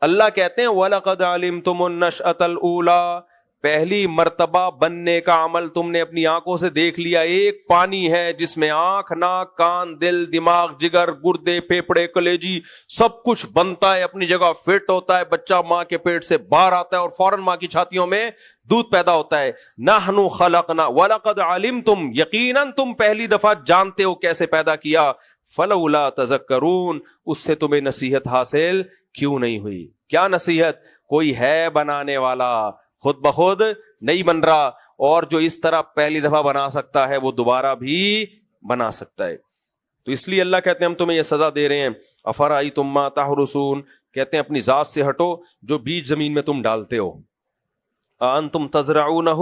اللہ کہتے ہیں وَلَقَدْ عَلِمْتُمُ النَّشْأَةَ الْأُولَى، پہلی مرتبہ بننے کا عمل تم نے اپنی آنکھوں سے دیکھ لیا. ایک پانی ہے جس میں آنکھ، ناک، کان، دل، دماغ، جگر، گردے، پھیپھڑے، کلیجی سب کچھ بنتا ہے، اپنی جگہ فٹ ہوتا ہے، بچہ ماں کے پیٹ سے باہر آتا ہے اور فوراً ماں کی چھاتیوں میں دودھ پیدا ہوتا ہے. نحن خلقنا وَلَقَدْ عَلِمْتُمْ، یقیناً تم پہلی دفعہ جانتے ہو کیسے پیدا کیا. فَلَوْلَا تَذَكَّرُونَ، اس سے تمہیں نصیحت حاصل کیوں نہیں ہوئی؟ کیا نصیحت؟ کوئی ہے بنانے والا، خود بخود نہیں بن رہا، اور جو اس طرح پہلی دفعہ بنا سکتا ہے وہ دوبارہ بھی بنا سکتا ہے. تو اس لیے اللہ کہتے ہیں ہم تمہیں یہ سزا دے رہے ہیں. افرأیتم ما تحرثون، کہتے ہیں اپنی ذات سے ہٹو، جو بیج زمین میں تم ڈالتے ہو. انتم تزرعونہ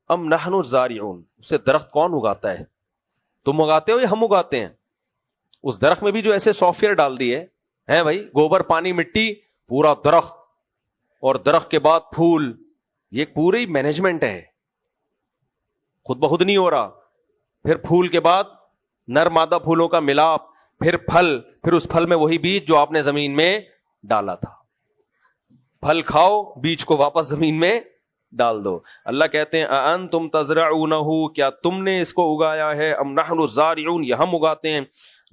ام نحن الزارعون، اسے درخت کون اگاتا ہے؟ تم اگاتے ہو یا ہم اگاتے ہیں؟ اس درخت میں بھی جو ایسے سافٹ ویئر ڈال دیے ہیں بھائی، گوبر، پانی، مٹی، پورا درخت، اور درخت کے بعد پھول، یہ پوری مینجمنٹ ہے، خود بخود نہیں ہو رہا. پھر پھول کے بعد نر مادہ پھولوں کا ملاپ، پھر پھل، پھر اس پھل میں وہی بیج جو آپ نے زمین میں ڈالا تھا. پھل کھاؤ، بیج کو واپس زمین میں ڈال دو. اللہ کہتے ہیں اانتم تزرعونہ، کیا تم نے اس کو اگایا ہے؟ ام نحن الزارعون، یہ ہم اگاتے ہیں.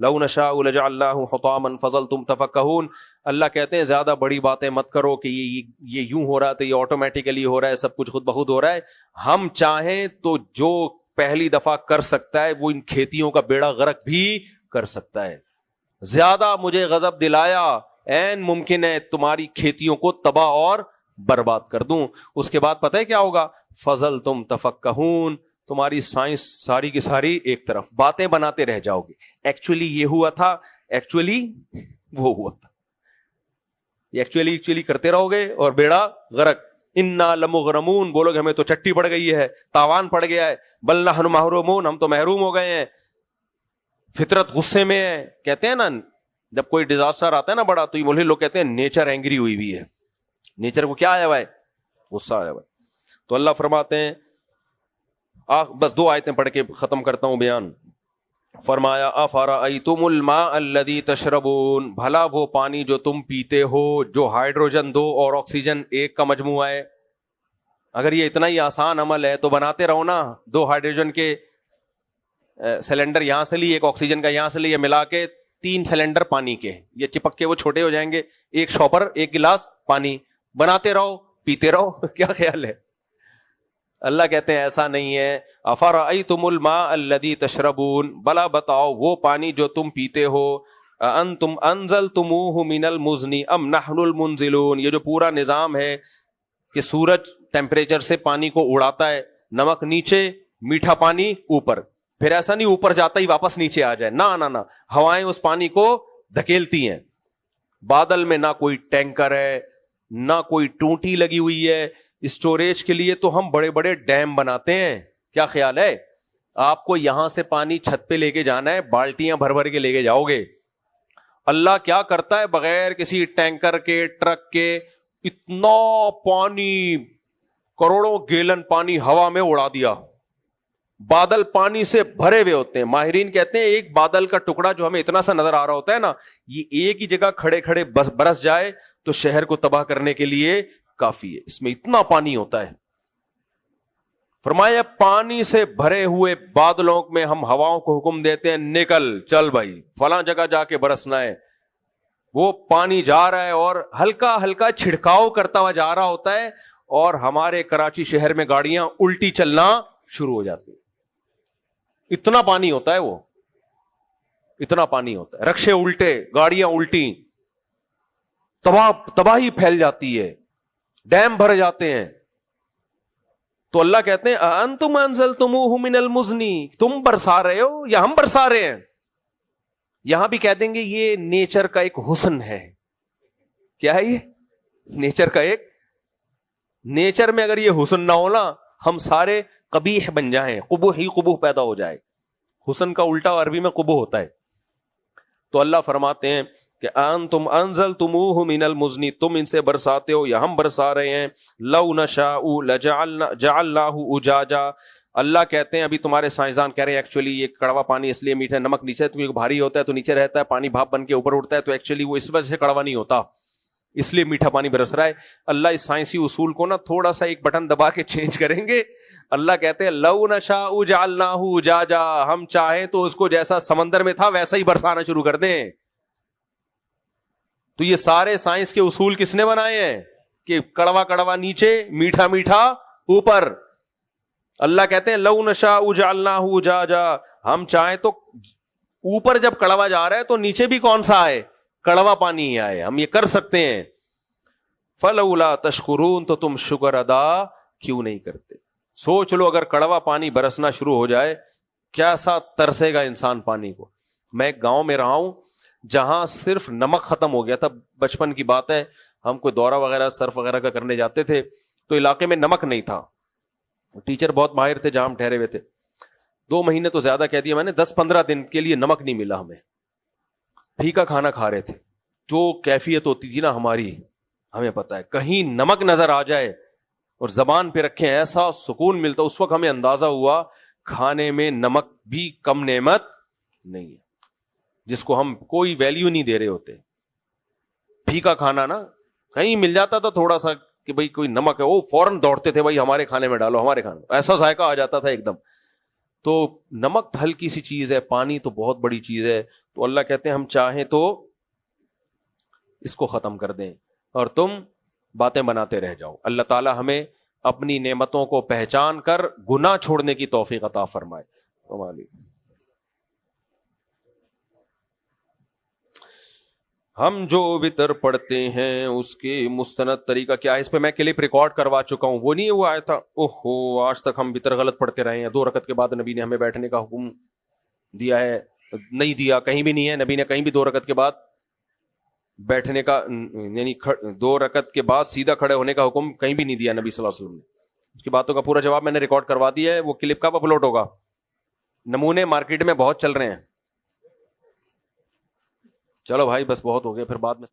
لو نشاء لجعلناه حطاما فظلتم تفکہون، اللہ کہتے ہیں زیادہ بڑی باتیں مت کرو کہ یہ یوں ہو رہا ہے تو یہ آٹومیٹیکلی ہو رہا ہے، سب کچھ خود بخود ہو رہا ہے. ہم چاہیں تو جو پہلی دفعہ کر سکتا ہے وہ ان کھیتیوں کا بیڑا غرق بھی کر سکتا ہے. زیادہ مجھے غضب دلایا، عین ممکن ہے تمہاری کھیتیوں کو تباہ اور برباد کر دوں. اس کے بعد پتہ ہے کیا ہوگا؟ فظلتم تفکہون، تمہاری سائنس ساری کی ساری ایک طرف باتیں بناتے رہ جاؤ گے. ایکچولی یہ ہوا تھا، ایکچولی وہ ہوا تھا. یہ ایکچولی کرتے رہو گے اور بیڑا غرق. انا لمغرمون، بولو گے ہمیں تو چٹی پڑ گئی ہے، تاوان پڑ گیا ہے. بل نحن محرومون، ہم تو محروم ہو گئے ہیں. فطرت غصے میں ہے. کہتے ہیں نا جب کوئی ڈیزاسٹر آتا ہے نا بڑا، تو یہ بولے لوگ کہتے ہیں نیچر اینگری ہوئی ہوئی ہے. نیچر کو کیا آیا ہوا ہے؟ غصہ آیا ہوا ہے. تو اللہ فرماتے ہیں، بس 2 آیتیں پڑھ کے ختم کرتا ہوں بیان. فرمایا افرأیتم الماء الذی تشربون، بھلا وہ پانی جو تم پیتے ہو، جو ہائیڈروجن 2 اور آکسیجن 1 کا مجموعہ ہے. اگر یہ اتنا ہی آسان عمل ہے تو بناتے رہو نا. 2 ہائیڈروجن کے سلنڈر یہاں سے لی، 1 آکسیجن کا یہاں سے لی، ملا کے 3 سلنڈر پانی کے، یہ چپک کے وہ چھوٹے ہو جائیں گے. 1 شاپر 1 گلاس پانی، بناتے رہو پیتے رہو. کیا خیال ہے؟ اللہ کہتے ہیں ایسا نہیں ہے. افرأیتم الماء الذی تشربون، بلا بتاؤ وہ پانی جو تم پیتے ہو، انتم انزلتموہ من المزن ام نحن المنزلون. یہ جو پورا نظام ہے کہ سورج ٹیمپریچر سے پانی کو اڑاتا ہے، نمک نیچے میٹھا پانی اوپر، پھر ایسا نہیں اوپر جاتا ہی واپس نیچے آ جائے، نہ ہوائیں اس پانی کو دھکیلتی ہیں. بادل میں نہ کوئی ٹینکر ہے، نہ کوئی ٹونٹی لگی ہوئی ہے. اسٹوریج کے لیے تو ہم بڑے بڑے ڈیم بناتے ہیں. کیا خیال ہے؟ آپ کو یہاں سے پانی چھت پہ لے کے جانا ہے، بالٹیاں بھر بھر کے لے کے جاؤ گے. اللہ کیا کرتا ہے؟ بغیر کسی ٹینکر کے، ٹرک کے، اتنا پانی، کروڑوں گیلن پانی ہوا میں اڑا دیا. بادل پانی سے بھرے ہوئے ہوتے ہیں. ماہرین کہتے ہیں ایک بادل کا ٹکڑا جو ہمیں اتنا سا نظر آ رہا ہوتا ہے نا، یہ ایک ہی جگہ کھڑے کھڑے برس جائے تو شہر کو تباہ کرنے کے لیے کافی ہے. اس میں اتنا پانی ہوتا ہے. فرمایا پانی سے بھرے ہوئے بادلوں میں ہم ہواؤں کو حکم دیتے ہیں، نکل چل بھائی فلاں جگہ جا کے برسنا ہے. وہ پانی جا رہا ہے اور ہلکا ہلکا چھڑکاؤ کرتا ہوا جا رہا ہوتا ہے، اور ہمارے کراچی شہر میں گاڑیاں الٹی چلنا شروع ہو جاتی. اتنا پانی ہوتا ہے، وہ اتنا پانی ہوتا ہے. رکشے الٹے، گاڑیاں الٹی، تباہی پھیل جاتی ہے، ڈیم بھر جاتے ہیں. تو اللہ کہتے ہیں انتم انزلتموہ من المزن، تم برسا رہے ہو یا ہم برسا رہے ہیں. یہاں بھی کہہ دیں گے یہ نیچر کا ایک حسن ہے. کیا ہے یہ؟ نیچر کا ایک، نیچر میں اگر یہ حسن نہ ہونا، ہم سارے قبیح بن جائیں، قبح ہی قبح پیدا ہو جائے. حسن کا الٹا عربی میں قبح ہوتا ہے. تو اللہ فرماتے ہیں کہ انتم انزلتموہ من المزن، تم ان سے برساتے ہو یا ہم برسا رہے ہیں. لو نشاء جعلناہ اجاجا. اللہ کہتے ہیں، ابھی تمہارے سائنسدان کہہ رہے ہیں ایکچولی یہ کڑوا پانی اس لیے میٹھا ہے، نمک نیچے کیونکہ بھاری ہوتا ہے تو نیچے رہتا ہے، پانی بھاپ بن کے اوپر اڑتا ہے، تو ایکچولی وہ اس وجہ سے کڑوا نہیں ہوتا، اس لیے میٹھا پانی برس رہا ہے. اللہ اس سائنسی اصول کو نا تھوڑا سا ایک بٹن دبا کے چینج کریں گے. اللہ کہتے ہیں لو نشاء جعلناہ اجاجا، ہم چاہیں تو اس کو جیسا سمندر میں تھا ویسا ہی برسانا شروع کر دیں. تو یہ سارے سائنس کے اصول کس نے بنائے ہیں کہ کڑوا کڑوا نیچے، میٹھا میٹھا اوپر. اللہ کہتے ہیں لو نشاء جعلناہ اجاجا، ہم چاہیں تو اوپر جب کڑوا جا رہا ہے تو نیچے بھی کون سا آئے؟ کڑوا پانی ہی آئے. ہم یہ کر سکتے ہیں. فلولا تشکرون، تو تم شکر ادا کیوں نہیں کرتے؟ سوچ لو اگر کڑوا پانی برسنا شروع ہو جائے کیسا ترسے گا انسان پانی کو. میں ایک گاؤں میں رہا ہوں جہاں صرف نمک ختم ہو گیا تھا. بچپن کی بات ہے، ہم کوئی دورہ وغیرہ سرف وغیرہ کا کرنے جاتے تھے تو علاقے میں نمک نہیں تھا. ٹیچر بہت ماہر تھے جہاں ہم ٹھہرے ہوئے تھے. 2 مہینے تو زیادہ کہہ دیا میں نے، 10-15 دن کے لیے نمک نہیں ملا ہمیں. پھیکا کھانا کھا رہے تھے. جو کیفیت ہوتی تھی نا ہماری، ہمیں پتا ہے کہیں نمک نظر آ جائے اور زبان پہ رکھیں ایسا سکون ملتا. اس وقت ہمیں اندازہ ہوا کھانے میں نمک بھی کم نعمت نہیں ہے، جس کو ہم کوئی ویلیو نہیں دے رہے ہوتے. پھیکا کھانا نا کہیں مل جاتا تھا تھوڑا سا کہ بھئی کوئی نمک ہے، وہ فوراً دوڑتے تھے بھائی ہمارے کھانے میں ڈالو، ہمارے کھانے میں، ایسا ذائقہ آ جاتا تھا ایک دم. تو نمک ہلکی سی چیز ہے، پانی تو بہت بڑی چیز ہے. تو اللہ کہتے ہیں ہم چاہیں تو اس کو ختم کر دیں اور تم باتیں بناتے رہ جاؤ. اللہ تعالی ہمیں اپنی نعمتوں کو پہچان کر گناہ چھوڑنے کی توفیق عطا فرمائے. ہم جو وطر پڑھتے ہیں اس کے مستند طریقہ کیا ہے؟ اس پہ میں کلپ ریکارڈ کروا چکا ہوں. وہ نہیں ہوا آیا تھا اوہو آج تک ہم وطر غلط پڑھتے رہے ہیں، 2 رکعت کے بعد نبی نے ہمیں بیٹھنے کا حکم دیا ہے. نہیں دیا، کہیں بھی نہیں ہے نبی نے کہیں بھی 2 رکعت کے بعد بیٹھنے کا یعنی 2 رکعت کے بعد سیدھا کھڑے ہونے کا حکم کہیں بھی نہیں دیا نبی صلی اللہ علیہ وسلم نے. اس کی باتوں کا پورا جواب میں نے ریکارڈ کروا دیا ہے, وہ کلپ کب اپلوڈ ہوگا؟ نمونے مارکیٹ میں بہت چل رہے ہیں. چلو بھائی بس بہت ہو گیا, پھر بعد میں